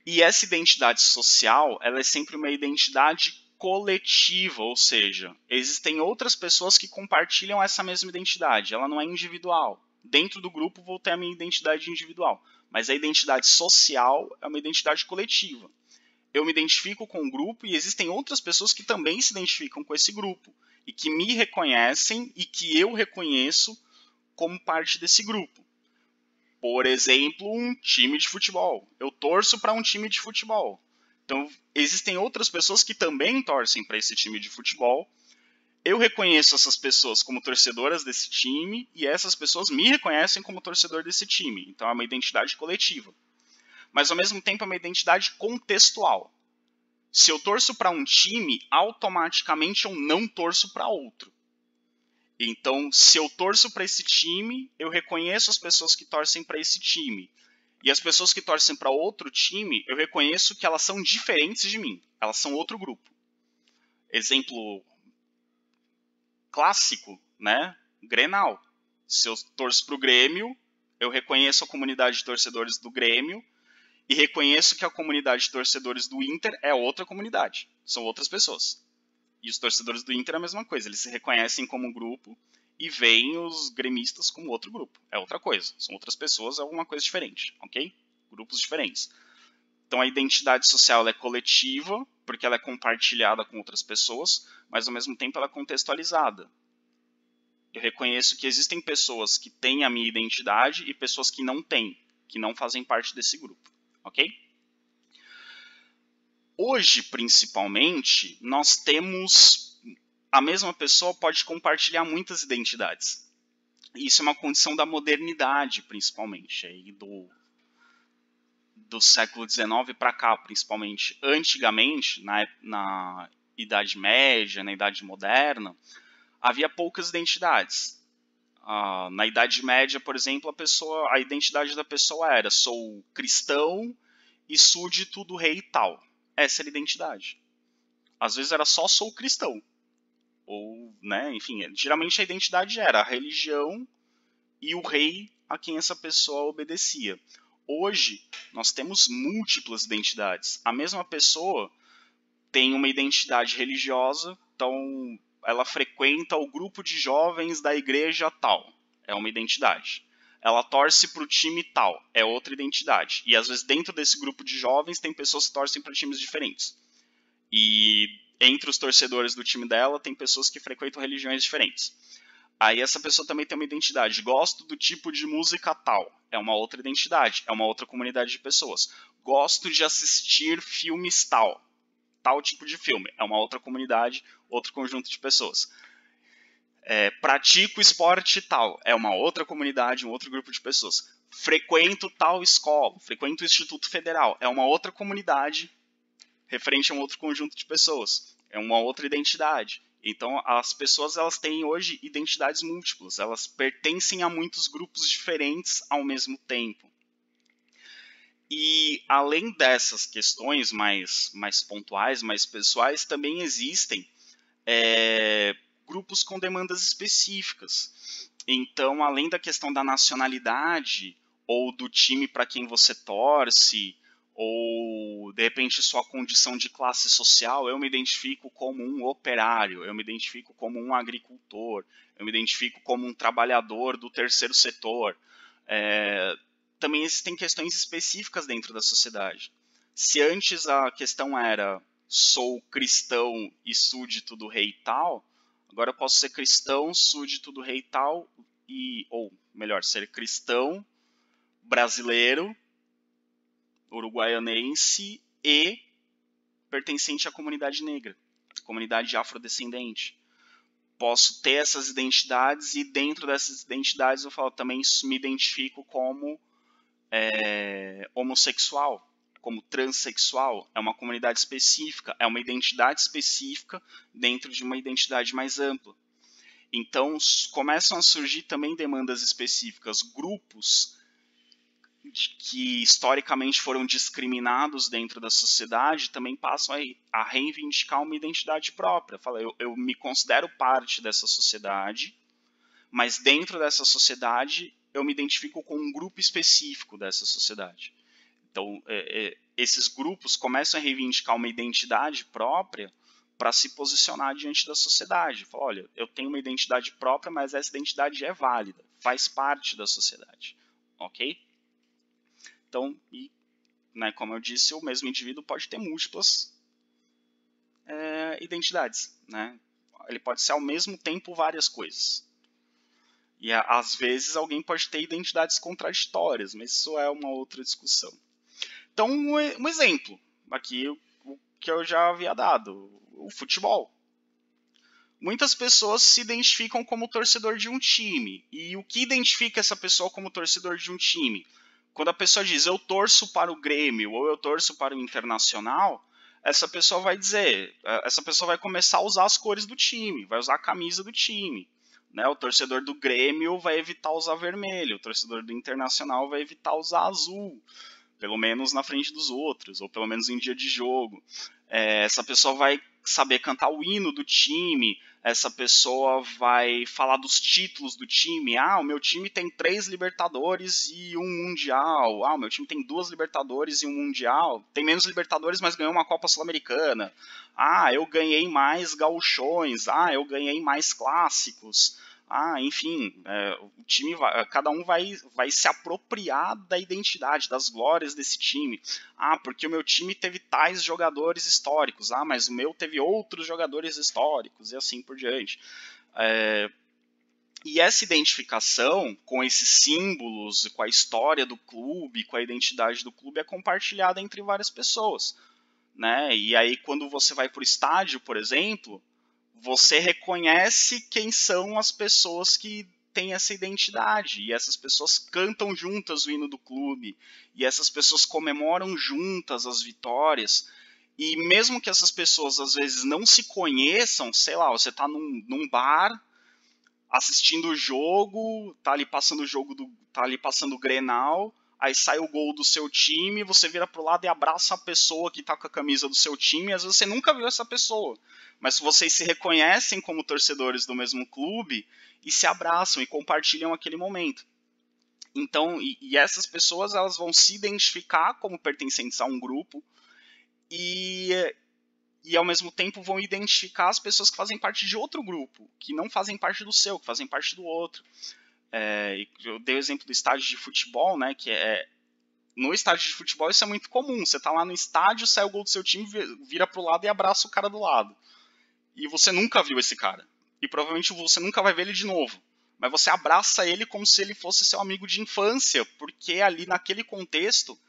E essa identidade social, ela é sempre uma identidade coletiva, ou seja, existem outras pessoas que compartilham essa mesma identidade, ela não é individual. Dentro do grupo vou ter a minha identidade individual, mas a identidade social é uma identidade coletiva. Eu me identifico com o grupo e existem outras pessoas que também se identificam com esse grupo e que me reconhecem e que eu reconheço como parte desse grupo. Por exemplo, um time de futebol. Eu torço para um time de futebol. Então, existem outras pessoas que também torcem para esse time de futebol. Eu reconheço essas pessoas como torcedoras desse time e essas pessoas me reconhecem como torcedor desse time. Então, é uma identidade coletiva. Mas, ao mesmo tempo, é uma identidade contextual. Se eu torço para um time, automaticamente eu não torço para outro. Então, se eu torço para esse time, eu reconheço as pessoas que torcem para esse time. E as pessoas que torcem para outro time, eu reconheço que elas são diferentes de mim. Elas são outro grupo. Exemplo clássico, né? Grenal. Se eu torço para o Grêmio, eu reconheço a comunidade de torcedores do Grêmio e reconheço que a comunidade de torcedores do Inter é outra comunidade. São outras pessoas. E os torcedores do Inter é a mesma coisa, eles se reconhecem como grupo e veem os gremistas como outro grupo. É outra coisa, são outras pessoas, é alguma coisa diferente, ok? Grupos diferentes. Então a identidade social é coletiva, porque ela é compartilhada com outras pessoas, mas ao mesmo tempo ela é contextualizada. Eu reconheço que existem pessoas que têm a minha identidade e pessoas que não têm, que não fazem parte desse grupo, ok? Hoje, principalmente, nós temos... A mesma pessoa pode compartilhar muitas identidades. Isso é uma condição da modernidade, principalmente. Aí do século XIX para cá, principalmente. Antigamente, na Idade Média, na Idade Moderna, havia poucas identidades. Na Idade Média, por exemplo, a identidade da pessoa era: sou cristão e súdito do rei tal. Essa era a identidade. Às vezes era só sou cristão. Ou, né, enfim, geralmente a identidade era a religião e o rei a quem essa pessoa obedecia. Hoje, nós temos múltiplas identidades. A mesma pessoa tem uma identidade religiosa, então ela frequenta o grupo de jovens da igreja tal, é uma identidade. Ela torce para o time tal, é outra identidade. E às vezes dentro desse grupo de jovens tem pessoas que torcem para times diferentes. E entre os torcedores do time dela tem pessoas que frequentam religiões diferentes. Aí essa pessoa também tem uma identidade. Gosto do tipo de música tal, é uma outra identidade, é uma outra comunidade de pessoas. Gosto de assistir filmes tal tipo de filme, é uma outra comunidade, outro conjunto de pessoas. Pratico esporte tal, é uma outra comunidade, um outro grupo de pessoas. Frequento tal escola, frequento o Instituto Federal, é uma outra comunidade referente a um outro conjunto de pessoas, é uma outra identidade. Então, as pessoas elas têm hoje identidades múltiplas, elas pertencem a muitos grupos diferentes ao mesmo tempo. E além dessas questões mais pontuais, mais pessoais, também existem grupos com demandas específicas. Então, além da questão da nacionalidade, ou do time para quem você torce, ou de repente sua condição de classe social, eu me identifico como um operário, eu me identifico como um agricultor, eu me identifico como um trabalhador do terceiro setor. Também existem questões específicas dentro da sociedade. Se antes a questão era sou cristão e súdito do rei tal, agora eu posso ser cristão, súdito do rei tal, ou melhor, ser cristão, brasileiro, uruguaianense e pertencente à comunidade negra, comunidade afrodescendente. Posso ter essas identidades e dentro dessas identidades eu falo, também me identifico como homossexual, como transexual, é uma comunidade específica, é uma identidade específica dentro de uma identidade mais ampla. Então, começam a surgir também demandas específicas, grupos que historicamente foram discriminados dentro da sociedade também passam a reivindicar uma identidade própria. Eu me considero parte dessa sociedade, mas dentro dessa sociedade eu me identifico com um grupo específico dessa sociedade. Então, esses grupos começam a reivindicar uma identidade própria para se posicionar diante da sociedade. Fala, olha, eu tenho uma identidade própria, mas essa identidade é válida, faz parte da sociedade. Ok? Então, como eu disse, o mesmo indivíduo pode ter múltiplas identidades. Né? Ele pode ser ao mesmo tempo várias coisas. E às vezes alguém pode ter identidades contraditórias, mas isso é uma outra discussão. Então, um exemplo, aqui o que eu já havia dado, o futebol. Muitas pessoas se identificam como torcedor de um time. E o que identifica essa pessoa como torcedor de um time? Quando a pessoa diz, eu torço para o Grêmio ou eu torço para o Internacional, essa pessoa vai começar a usar as cores do time, vai usar a camisa do time. Né? O torcedor do Grêmio vai evitar usar vermelho, o torcedor do Internacional vai evitar usar azul, pelo menos na frente dos outros, ou pelo menos em dia de jogo. Essa pessoa vai saber cantar o hino do time, essa pessoa vai falar dos títulos do time. O meu time tem 3 Libertadores e um Mundial. O meu time tem 2 Libertadores e um Mundial. Tem menos Libertadores, mas ganhou uma Copa Sul-Americana. Eu ganhei mais gauchões. Eu ganhei mais clássicos. Enfim, o time cada um vai se apropriar da identidade, das glórias desse time. Porque o meu time teve tais jogadores históricos. Mas o meu teve outros jogadores históricos e assim por diante. E essa identificação com esses símbolos, com a história do clube, com a identidade do clube é compartilhada entre várias pessoas. Né? E aí quando você vai para o estádio, por exemplo, você reconhece quem são as pessoas que têm essa identidade, e essas pessoas cantam juntas o hino do clube, e essas pessoas comemoram juntas as vitórias, e mesmo que essas pessoas às vezes não se conheçam, sei lá, você está num bar assistindo o jogo, tá ali passando o Grenal, aí sai o gol do seu time, você vira pro lado e abraça a pessoa que tá com a camisa do seu time, e às vezes você nunca viu essa pessoa, mas vocês se reconhecem como torcedores do mesmo clube e se abraçam e compartilham aquele momento. Então, e essas pessoas elas vão se identificar como pertencentes a um grupo e ao mesmo tempo vão identificar as pessoas que fazem parte de outro grupo, que não fazem parte do seu, que fazem parte do outro. Eu dei o exemplo do estádio de futebol, né, que no estádio de futebol isso é muito comum. Você tá lá no estádio, sai o gol do seu time, vira pro lado e abraça o cara do lado. E você nunca viu esse cara. E provavelmente você nunca vai ver ele de novo. Mas você abraça ele como se ele fosse seu amigo de infância, porque ali naquele contexto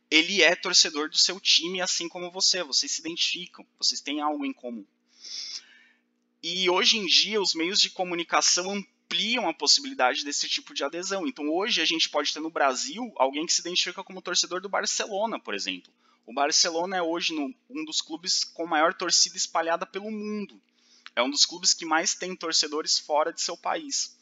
ele é torcedor do seu time, assim como você. Vocês se identificam, vocês têm algo em comum. E hoje em dia os meios de comunicação ampliam a possibilidade desse tipo de adesão. Então hoje a gente pode ter no Brasil alguém que se identifica como torcedor do Barcelona, por exemplo. O Barcelona é hoje um dos clubes com maior torcida espalhada pelo mundo. É um dos clubes que mais tem torcedores fora de seu país.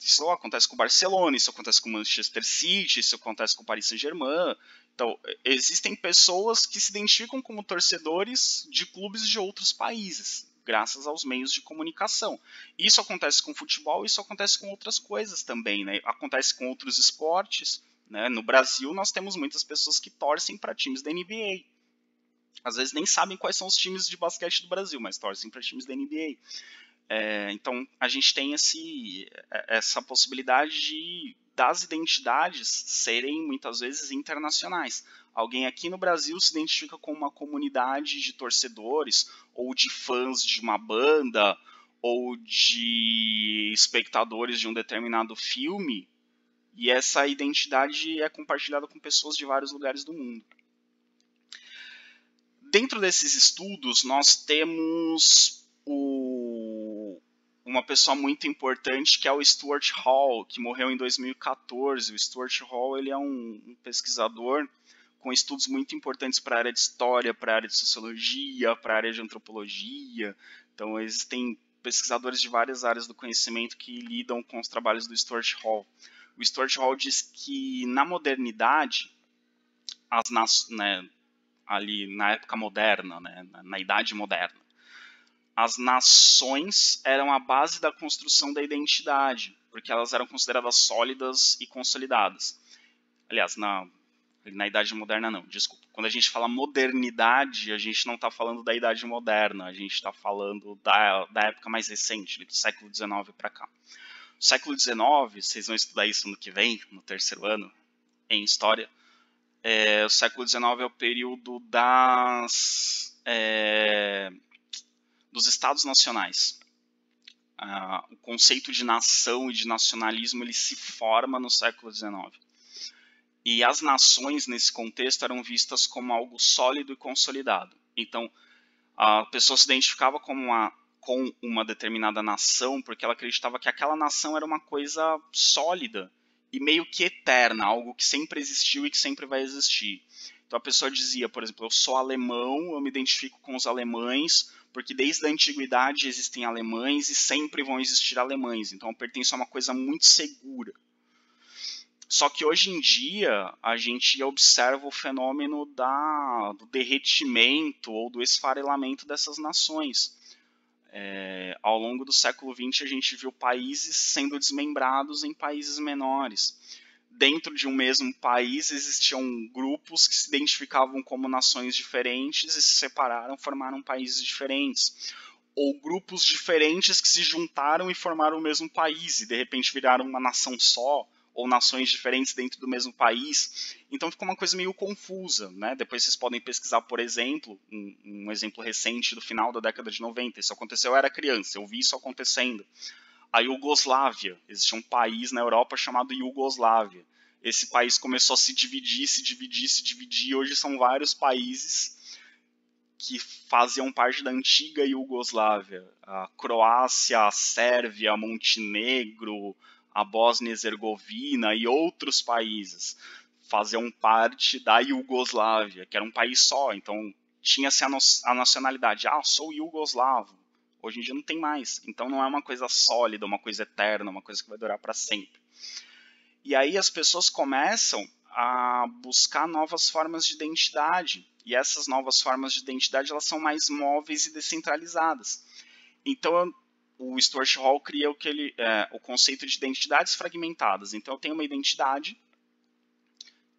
Isso acontece com o Barcelona, isso acontece com o Manchester City, isso acontece com o Paris Saint-Germain. Então, existem pessoas que se identificam como torcedores de clubes de outros países, graças aos meios de comunicação. Isso acontece com o futebol, isso acontece com outras coisas também, né? Acontece com outros esportes, né? No Brasil, nós temos muitas pessoas que torcem para times da NBA. Às vezes nem sabem quais são os times de basquete do Brasil, mas torcem para times da NBA. Então, a gente tem essa possibilidade das identidades serem, muitas vezes, internacionais. Alguém aqui no Brasil se identifica com uma comunidade de torcedores, ou de fãs de uma banda, ou de espectadores de um determinado filme, e essa identidade é compartilhada com pessoas de vários lugares do mundo. Dentro desses estudos, nós temos uma pessoa muito importante que é o Stuart Hall, que morreu em 2014. O Stuart Hall ele é um pesquisador com estudos muito importantes para a área de história, para a área de sociologia, para a área de antropologia. Então existem pesquisadores de várias áreas do conhecimento que lidam com os trabalhos do Stuart Hall. O Stuart Hall diz que na modernidade, ali na época moderna, né, na Idade Moderna, as nações eram a base da construção da identidade, porque elas eram consideradas sólidas e consolidadas. Aliás, na Idade Moderna não, desculpa. Quando a gente fala modernidade, a gente não está falando da Idade Moderna, a gente está falando da época mais recente, do século XIX para cá. O século XIX, vocês vão estudar isso no que vem, no terceiro ano, em História. O século XIX é o período dos estados nacionais. O conceito de nação e de nacionalismo ele se forma no século XIX. E as nações, nesse contexto, eram vistas como algo sólido e consolidado. Então, a pessoa se identificava com uma determinada nação porque ela acreditava que aquela nação era uma coisa sólida e meio que eterna, algo que sempre existiu e que sempre vai existir. Então a pessoa dizia, por exemplo, eu sou alemão, eu me identifico com os alemães, porque desde a antiguidade existem alemães e sempre vão existir alemães. Então eu pertenço a uma coisa muito segura. Só que hoje em dia a gente observa o fenômeno do derretimento ou do esfarelamento dessas nações. Ao longo do século XX a gente viu países sendo desmembrados em países menores. Dentro de um mesmo país existiam grupos que se identificavam como nações diferentes e se separaram, formaram países diferentes. Ou grupos diferentes que se juntaram e formaram o mesmo país e de repente viraram uma nação só, ou nações diferentes dentro do mesmo país. Então ficou uma coisa meio confusa, né? Depois vocês podem pesquisar, por exemplo, um exemplo recente do final da década de 90. Isso aconteceu, eu era criança, eu vi isso acontecendo. A Iugoslávia, existia um país na Europa chamado Iugoslávia. Esse país começou a se dividir, e hoje são vários países que faziam parte da antiga Iugoslávia. A Croácia, a Sérvia, Montenegro, a Bósnia e Herzegovina e outros países faziam parte da Iugoslávia, que era um país só, então tinha-se a nacionalidade. Sou iugoslavo. Hoje em dia não tem mais. Então não é uma coisa sólida, uma coisa eterna, uma coisa que vai durar para sempre. E aí as pessoas começam a buscar novas formas de identidade. E essas novas formas de identidade elas são mais móveis e descentralizadas. Então o Stuart Hall cria o conceito de identidades fragmentadas. Então eu tenho uma identidade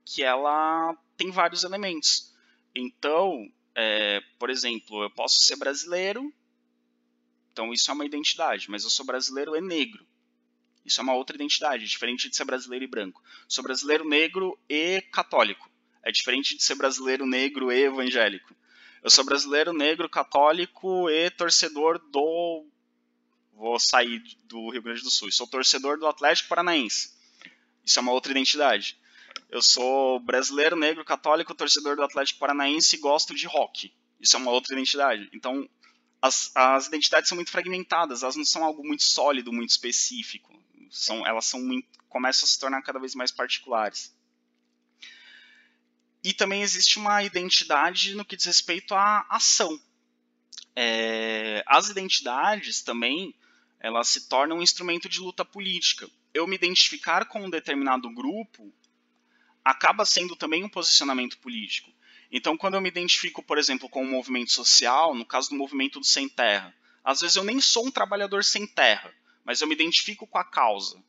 que ela tem vários elementos. Então, por exemplo, eu posso ser brasileiro, então isso é uma identidade, mas eu sou brasileiro e negro. Isso é uma outra identidade, diferente de ser brasileiro e branco. Sou brasileiro negro e católico. É diferente de ser brasileiro negro e evangélico. Eu sou brasileiro negro, católico e torcedor do... Vou sair do Rio Grande do Sul. Sou torcedor do Atlético Paranaense. Isso é uma outra identidade. Eu sou brasileiro negro, católico, torcedor do Atlético Paranaense e gosto de rock. Isso é uma outra identidade. Então, as identidades são muito fragmentadas. Elas não são algo muito sólido, muito específico. Elas começam a se tornar cada vez mais particulares. E também existe uma identidade no que diz respeito à ação. As identidades também, elas se tornam um instrumento de luta política. Eu me identificar com um determinado grupo acaba sendo também um posicionamento político. Então, quando eu me identifico, por exemplo, com um movimento social, no caso do movimento do Sem Terra, às vezes eu nem sou um trabalhador sem terra, mas eu me identifico com a causa.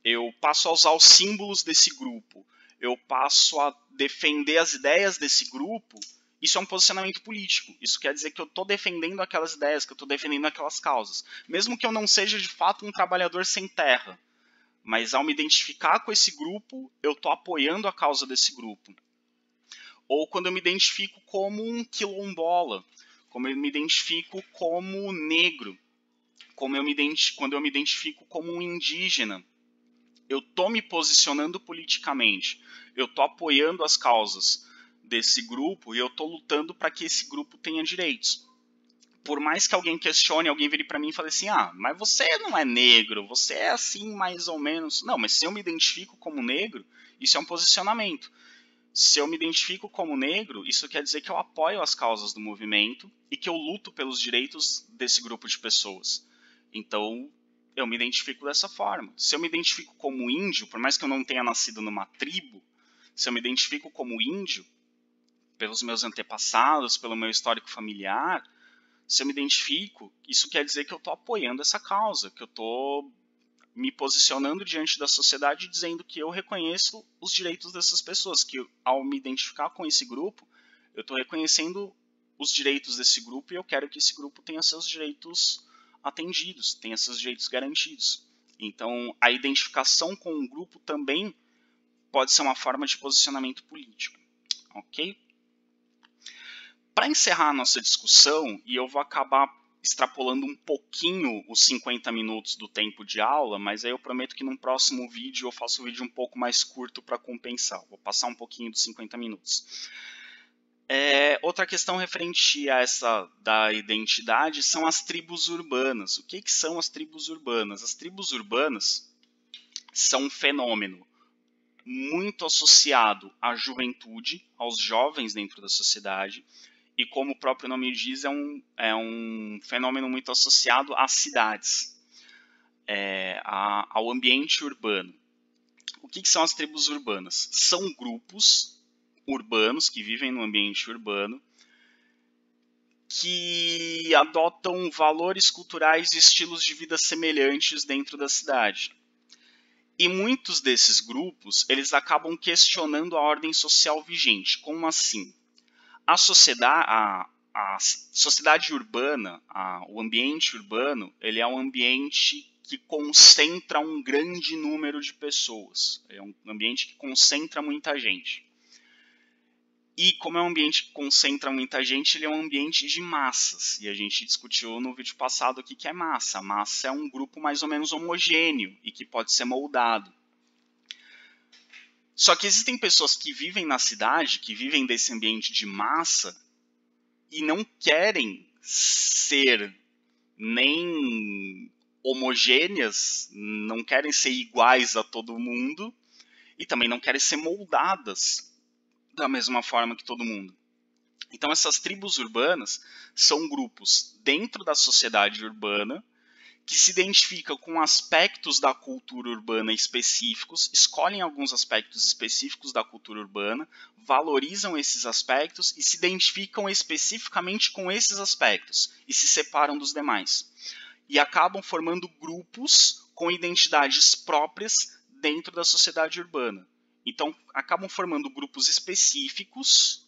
Eu passo a usar os símbolos desse grupo. Eu passo a defender as ideias desse grupo. Isso é um posicionamento político. Isso quer dizer que eu estou defendendo aquelas ideias, que eu estou defendendo aquelas causas. Mesmo que eu não seja de fato um trabalhador sem terra. Mas ao me identificar com esse grupo, eu estou apoiando a causa desse grupo. Ou quando eu me identifico como um quilombola. Como eu me identifico como negro. Quando eu me identifico como um indígena. Eu estou me posicionando politicamente. Eu estou apoiando as causas desse grupo e eu estou lutando para que esse grupo tenha direitos. Por mais que alguém questione, alguém vire para mim e fale assim, mas você não é negro, você é assim mais ou menos. Não, mas se eu me identifico como negro, isso é um posicionamento. Se eu me identifico como negro, isso quer dizer que eu apoio as causas do movimento e que eu luto pelos direitos desse grupo de pessoas. Então, eu me identifico dessa forma. Se eu me identifico como índio, por mais que eu não tenha nascido numa tribo, se eu me identifico como índio, pelos meus antepassados, pelo meu histórico familiar, se eu me identifico, isso quer dizer que eu estou apoiando essa causa, que eu estou me posicionando diante da sociedade dizendo que eu reconheço os direitos dessas pessoas, que ao me identificar com esse grupo, eu estou reconhecendo os direitos desse grupo e eu quero que esse grupo tenha seus direitos atendidos, tenha seus direitos garantidos. Então, a identificação com um grupo também pode ser uma forma de posicionamento político, ok? Para encerrar a nossa discussão, e eu vou acabar extrapolando um pouquinho os 50 minutos do tempo de aula, mas aí eu prometo que num próximo vídeo eu faço um vídeo um pouco mais curto para compensar. Vou passar um pouquinho dos 50 minutos. Outra questão referente a essa da identidade são as tribos urbanas. O que são as tribos urbanas? As tribos urbanas são um fenômeno muito associado à juventude, aos jovens dentro da sociedade, e como o próprio nome diz, é um fenômeno muito associado às cidades, ao ambiente urbano. O que são as tribos urbanas? São grupos urbanos que vivem no ambiente urbano, que adotam valores culturais e estilos de vida semelhantes dentro da cidade. E muitos desses grupos, eles acabam questionando a ordem social vigente. Como assim? A sociedade urbana, o ambiente urbano, ele é um ambiente que concentra um grande número de pessoas. É um ambiente que concentra muita gente. E como é um ambiente que concentra muita gente, ele é um ambiente de massas. E a gente discutiu no vídeo passado o que é massa. Massa é um grupo mais ou menos homogêneo e que pode ser moldado. Só que existem pessoas que vivem na cidade, que vivem desse ambiente de massa e não querem ser nem homogêneas, não querem ser iguais a todo mundo e também não querem ser moldadas da mesma forma que todo mundo. Então essas tribos urbanas são grupos dentro da sociedade urbana que se identificam com aspectos da cultura urbana específicos, escolhem alguns aspectos específicos da cultura urbana, valorizam esses aspectos e se identificam especificamente com esses aspectos e se separam dos demais. e acabam formando grupos com identidades próprias dentro da sociedade urbana. Então, acabam formando grupos específicos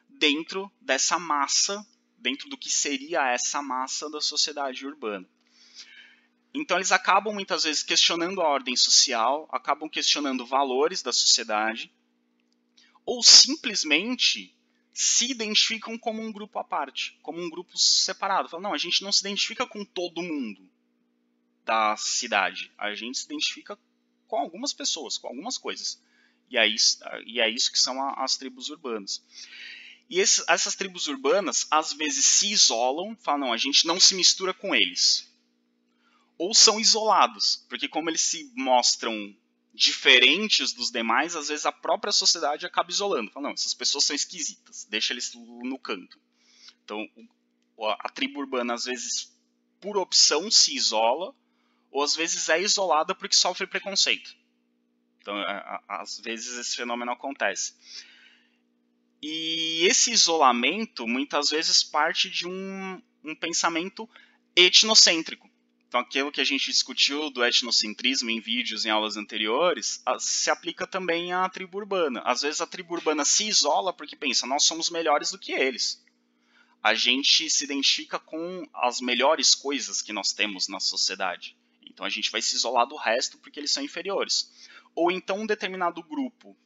dentro dessa massa, dentro do que seria essa massa da sociedade urbana. Então, eles acabam muitas vezes questionando a ordem social, acabam questionando valores da sociedade, ou simplesmente se identificam como um grupo à parte, como um grupo separado. Falam, não, a gente não se identifica com todo mundo da cidade, a gente se identifica com algumas pessoas, com algumas coisas. E é isso que são as tribos urbanas. E essas tribos urbanas, às vezes, se isolam, falam, não, a gente não se mistura com eles. Ou são isolados, porque como eles se mostram diferentes dos demais, às vezes a própria sociedade acaba isolando. Fala, não, essas pessoas são esquisitas, deixa eles no canto. Então, a tribo urbana, às vezes, por opção, se isola, ou às vezes é isolada porque sofre preconceito. Então, às vezes, esse fenômeno acontece. E esse isolamento, muitas vezes, parte de um pensamento etnocêntrico. Então, aquilo que a gente discutiu do etnocentrismo em vídeos em aulas anteriores, se aplica também à tribo urbana. Às vezes a tribo urbana se isola porque pensa, nós somos melhores do que eles. A gente se identifica com as melhores coisas que nós temos na sociedade. Então a gente vai se isolar do resto porque eles são inferiores. Ou então um determinado grupo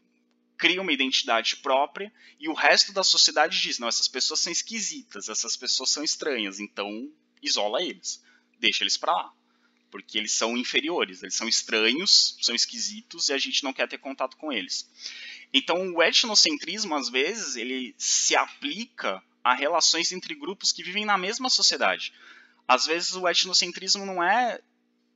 cria uma identidade própria e o resto da sociedade diz, não, essas pessoas são esquisitas, essas pessoas são estranhas, então isola eles. Deixa eles pra lá, porque eles são inferiores, eles são estranhos, são esquisitos e a gente não quer ter contato com eles. Então o etnocentrismo, às vezes, ele se aplica a relações entre grupos que vivem na mesma sociedade. Às vezes o etnocentrismo não é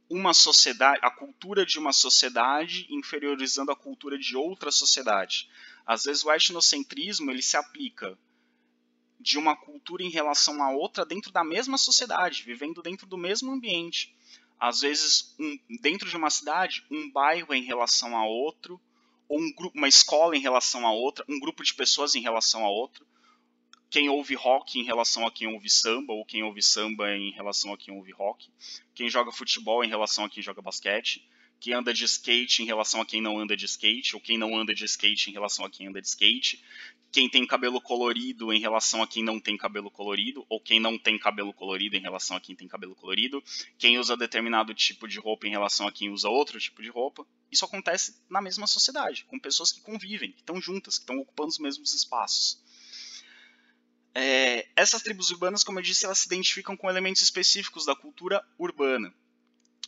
uma sociedade, a cultura de uma sociedade inferiorizando a cultura de outra sociedade. Às vezes o etnocentrismo ele se aplica de uma cultura em relação a outra dentro da mesma sociedade, vivendo dentro do mesmo ambiente. Às vezes, dentro de uma cidade, um bairro em relação a outro, ou uma escola em relação a outra, um grupo de pessoas em relação a outro. Quem ouve rock em relação a quem ouve samba, ou quem ouve samba em relação a quem ouve rock. Quem joga futebol em relação a quem joga basquete. Quem anda de skate em relação a quem não anda de skate, ou quem não anda de skate em relação a quem anda de skate. Quem tem cabelo colorido em relação a quem não tem cabelo colorido, ou quem não tem cabelo colorido em relação a quem tem cabelo colorido, quem usa determinado tipo de roupa em relação a quem usa outro tipo de roupa. Isso acontece na mesma sociedade, com pessoas que convivem, que estão juntas, que estão ocupando os mesmos espaços. Essas tribos urbanas, como eu disse, elas se identificam com elementos específicos da cultura urbana.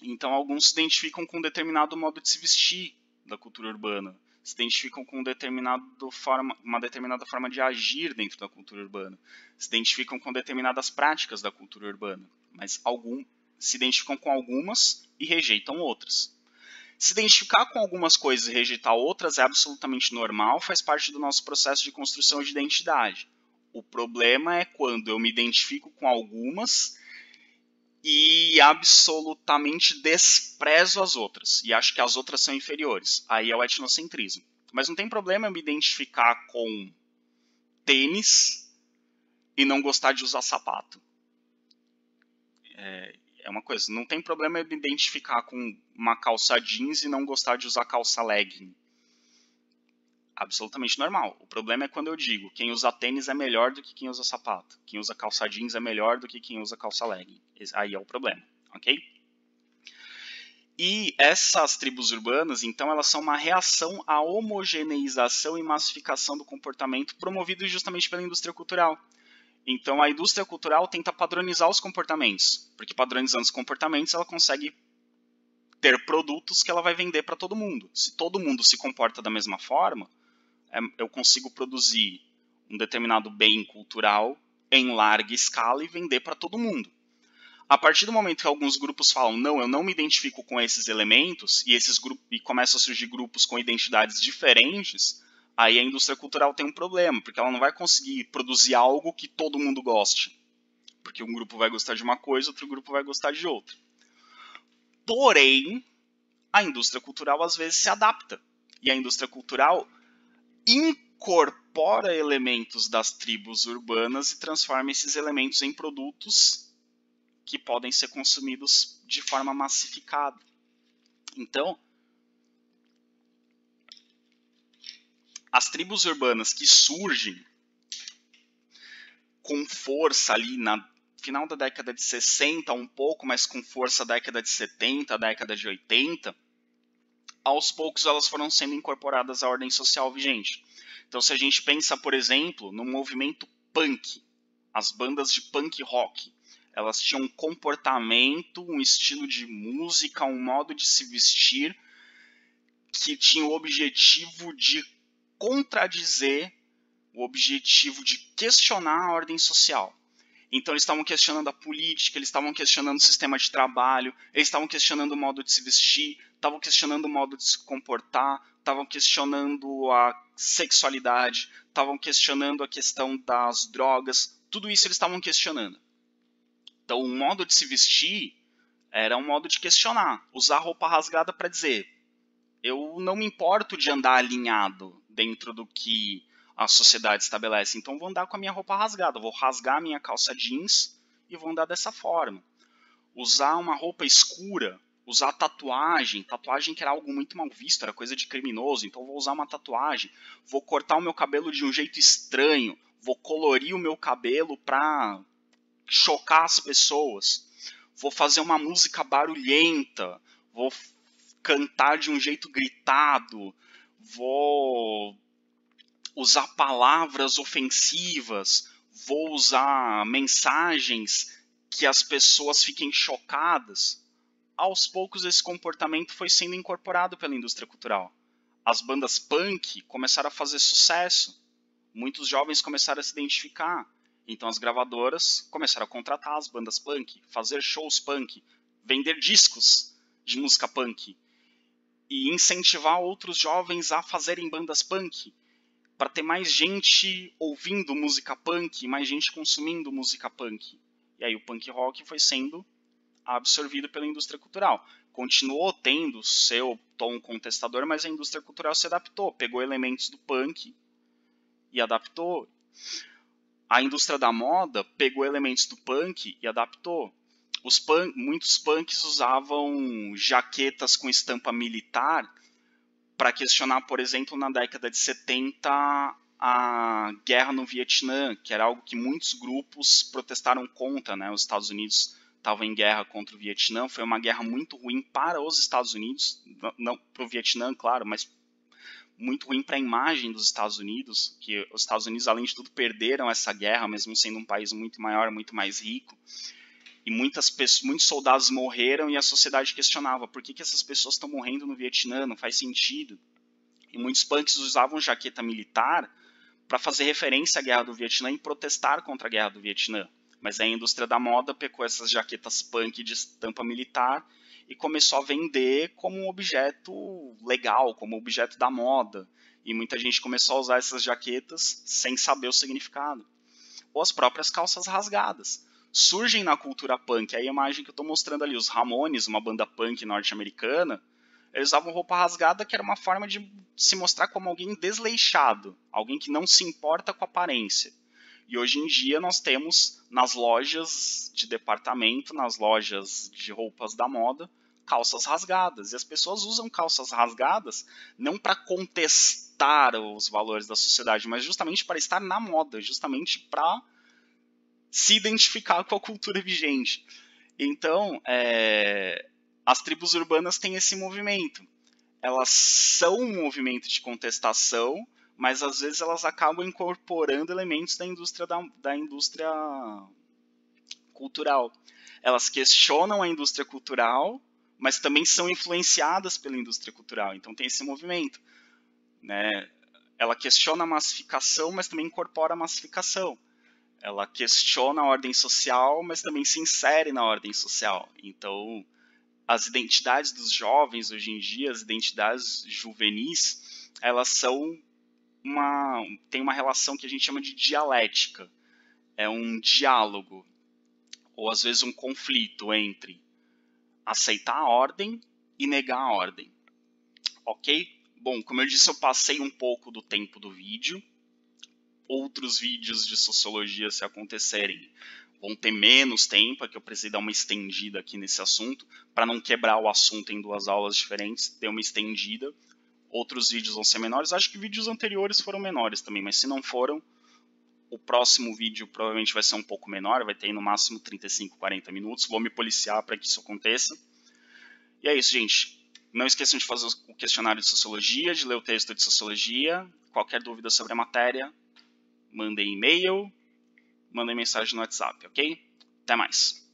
Então, alguns se identificam com um determinado modo de se vestir da cultura urbana, se identificam com uma determinada forma de agir dentro da cultura urbana, se identificam com determinadas práticas da cultura urbana, mas se identificam com algumas e rejeitam outras. Se identificar com algumas coisas e rejeitar outras é absolutamente normal, faz parte do nosso processo de construção de identidade. O problema é quando eu me identifico com algumas e absolutamente desprezo as outras, e acho que as outras são inferiores. Aí é o etnocentrismo. Mas não tem problema eu me identificar com tênis e não gostar de usar sapato. É uma coisa, não tem problema eu me identificar com uma calça jeans e não gostar de usar calça legging. Absolutamente normal. O problema é quando eu digo quem usa tênis é melhor do que quem usa sapato. Quem usa calça jeans é melhor do que quem usa calça legging. Aí é o problema, ok? E essas tribos urbanas, então, elas são uma reação à homogeneização e massificação do comportamento promovido justamente pela indústria cultural. Então, a indústria cultural tenta padronizar os comportamentos, porque padronizando os comportamentos ela consegue ter produtos que ela vai vender para todo mundo. Se todo mundo se comporta da mesma forma, eu consigo produzir um determinado bem cultural em larga escala e vender para todo mundo. A partir do momento que alguns grupos falam, não, eu não me identifico com esses elementos, e começam a surgir grupos com identidades diferentes, aí a indústria cultural tem um problema, porque ela não vai conseguir produzir algo que todo mundo goste. Porque um grupo vai gostar de uma coisa, outro grupo vai gostar de outra. Porém, a indústria cultural às vezes se adapta. E a indústria cultural incorpora elementos das tribos urbanas e transforma esses elementos em produtos que podem ser consumidos de forma massificada. Então, as tribos urbanas que surgem com força ali na final da década de 60, um pouco mais com força da década de 70, década de 80, aos poucos elas foram sendo incorporadas à ordem social vigente. Então, se a gente pensa, por exemplo, no movimento punk, as bandas de punk rock, elas tinham um comportamento, um estilo de música, um modo de se vestir que tinha o objetivo de contradizer, o objetivo de questionar a ordem social. Então eles estavam questionando a política, eles estavam questionando o sistema de trabalho, eles estavam questionando o modo de se vestir, estavam questionando o modo de se comportar, estavam questionando a sexualidade, estavam questionando a questão das drogas, tudo isso eles estavam questionando. Então o modo de se vestir era um modo de questionar, usar roupa rasgada para dizer: eu não me importo de andar alinhado dentro do que a sociedade estabelece, então vou andar com a minha roupa rasgada, vou rasgar a minha calça jeans e vou andar dessa forma. Usar uma roupa escura, usar tatuagem que era algo muito mal visto, era coisa de criminoso, então vou usar uma tatuagem, vou cortar o meu cabelo de um jeito estranho, vou colorir o meu cabelo para chocar as pessoas, vou fazer uma música barulhenta, vou cantar de um jeito gritado, vou usar palavras ofensivas, vou usar mensagens que as pessoas fiquem chocadas. Aos poucos esse comportamento foi sendo incorporado pela indústria cultural. As bandas punk começaram a fazer sucesso. Muitos jovens começaram a se identificar. Então as gravadoras começaram a contratar as bandas punk, fazer shows punk, vender discos de música punk e incentivar outros jovens a fazerem bandas punk, para ter mais gente ouvindo música punk, mais gente consumindo música punk. E aí o punk rock foi sendo absorvido pela indústria cultural. Continuou tendo seu tom contestador, mas a indústria cultural se adaptou, pegou elementos do punk e adaptou. A indústria da moda pegou elementos do punk e adaptou. Muitos punks usavam jaquetas com estampa militar para questionar, por exemplo, na década de 70, a guerra no Vietnã, que era algo que muitos grupos protestaram contra, né? Os Estados Unidos estavam em guerra contra o Vietnã, foi uma guerra muito ruim para os Estados Unidos, não para o Vietnã, claro, mas muito ruim para a imagem dos Estados Unidos, que os Estados Unidos, além de tudo, perderam essa guerra, mesmo sendo um país muito maior, muito mais rico. E muitos soldados morreram e a sociedade questionava por que essas pessoas estão morrendo no Vietnã, não faz sentido. E muitos punks usavam jaqueta militar para fazer referência à guerra do Vietnã e protestar contra a guerra do Vietnã. Mas a indústria da moda pegou essas jaquetas punk de estampa militar e começou a vender como um objeto legal, como objeto da moda. E muita gente começou a usar essas jaquetas sem saber o significado. Ou as próprias calças rasgadas. Surgem na cultura punk. A imagem que eu estou mostrando ali, os Ramones, uma banda punk norte-americana, eles usavam roupa rasgada, que era uma forma de se mostrar como alguém desleixado, alguém que não se importa com a aparência. E hoje em dia nós temos nas lojas de departamento, nas lojas de roupas da moda, calças rasgadas. E as pessoas usam calças rasgadas não para contestar os valores da sociedade, mas justamente para estar na moda, justamente para se identificar com a cultura vigente. Então, as tribos urbanas têm esse movimento. Elas são um movimento de contestação, mas às vezes elas acabam incorporando elementos da indústria cultural. Elas questionam a indústria cultural, mas também são influenciadas pela indústria cultural. Então tem esse movimento, né? Ela questiona a massificação, mas também incorpora a massificação. Ela questiona a ordem social, mas também se insere na ordem social. Então, as identidades dos jovens hoje em dia, as identidades juvenis, elas têm uma relação que a gente chama de dialética. É um diálogo, ou às vezes um conflito entre aceitar a ordem e negar a ordem. Ok? Bom, como eu disse, eu passei um pouco do tempo do vídeo. Outros vídeos de sociologia, se acontecerem, vão ter menos tempo, é que eu precisei dar uma estendida aqui nesse assunto, para não quebrar o assunto em 2 aulas diferentes, ter uma estendida. Outros vídeos vão ser menores, acho que vídeos anteriores foram menores também, mas se não foram, o próximo vídeo provavelmente vai ser um pouco menor, vai ter no máximo 35, 40 minutos, vou me policiar para que isso aconteça. E é isso, gente. Não esqueçam de fazer o questionário de Sociologia, de ler o texto de Sociologia. Qualquer dúvida sobre a matéria, mandem e-mail, mandem mensagem no WhatsApp, ok? Até mais!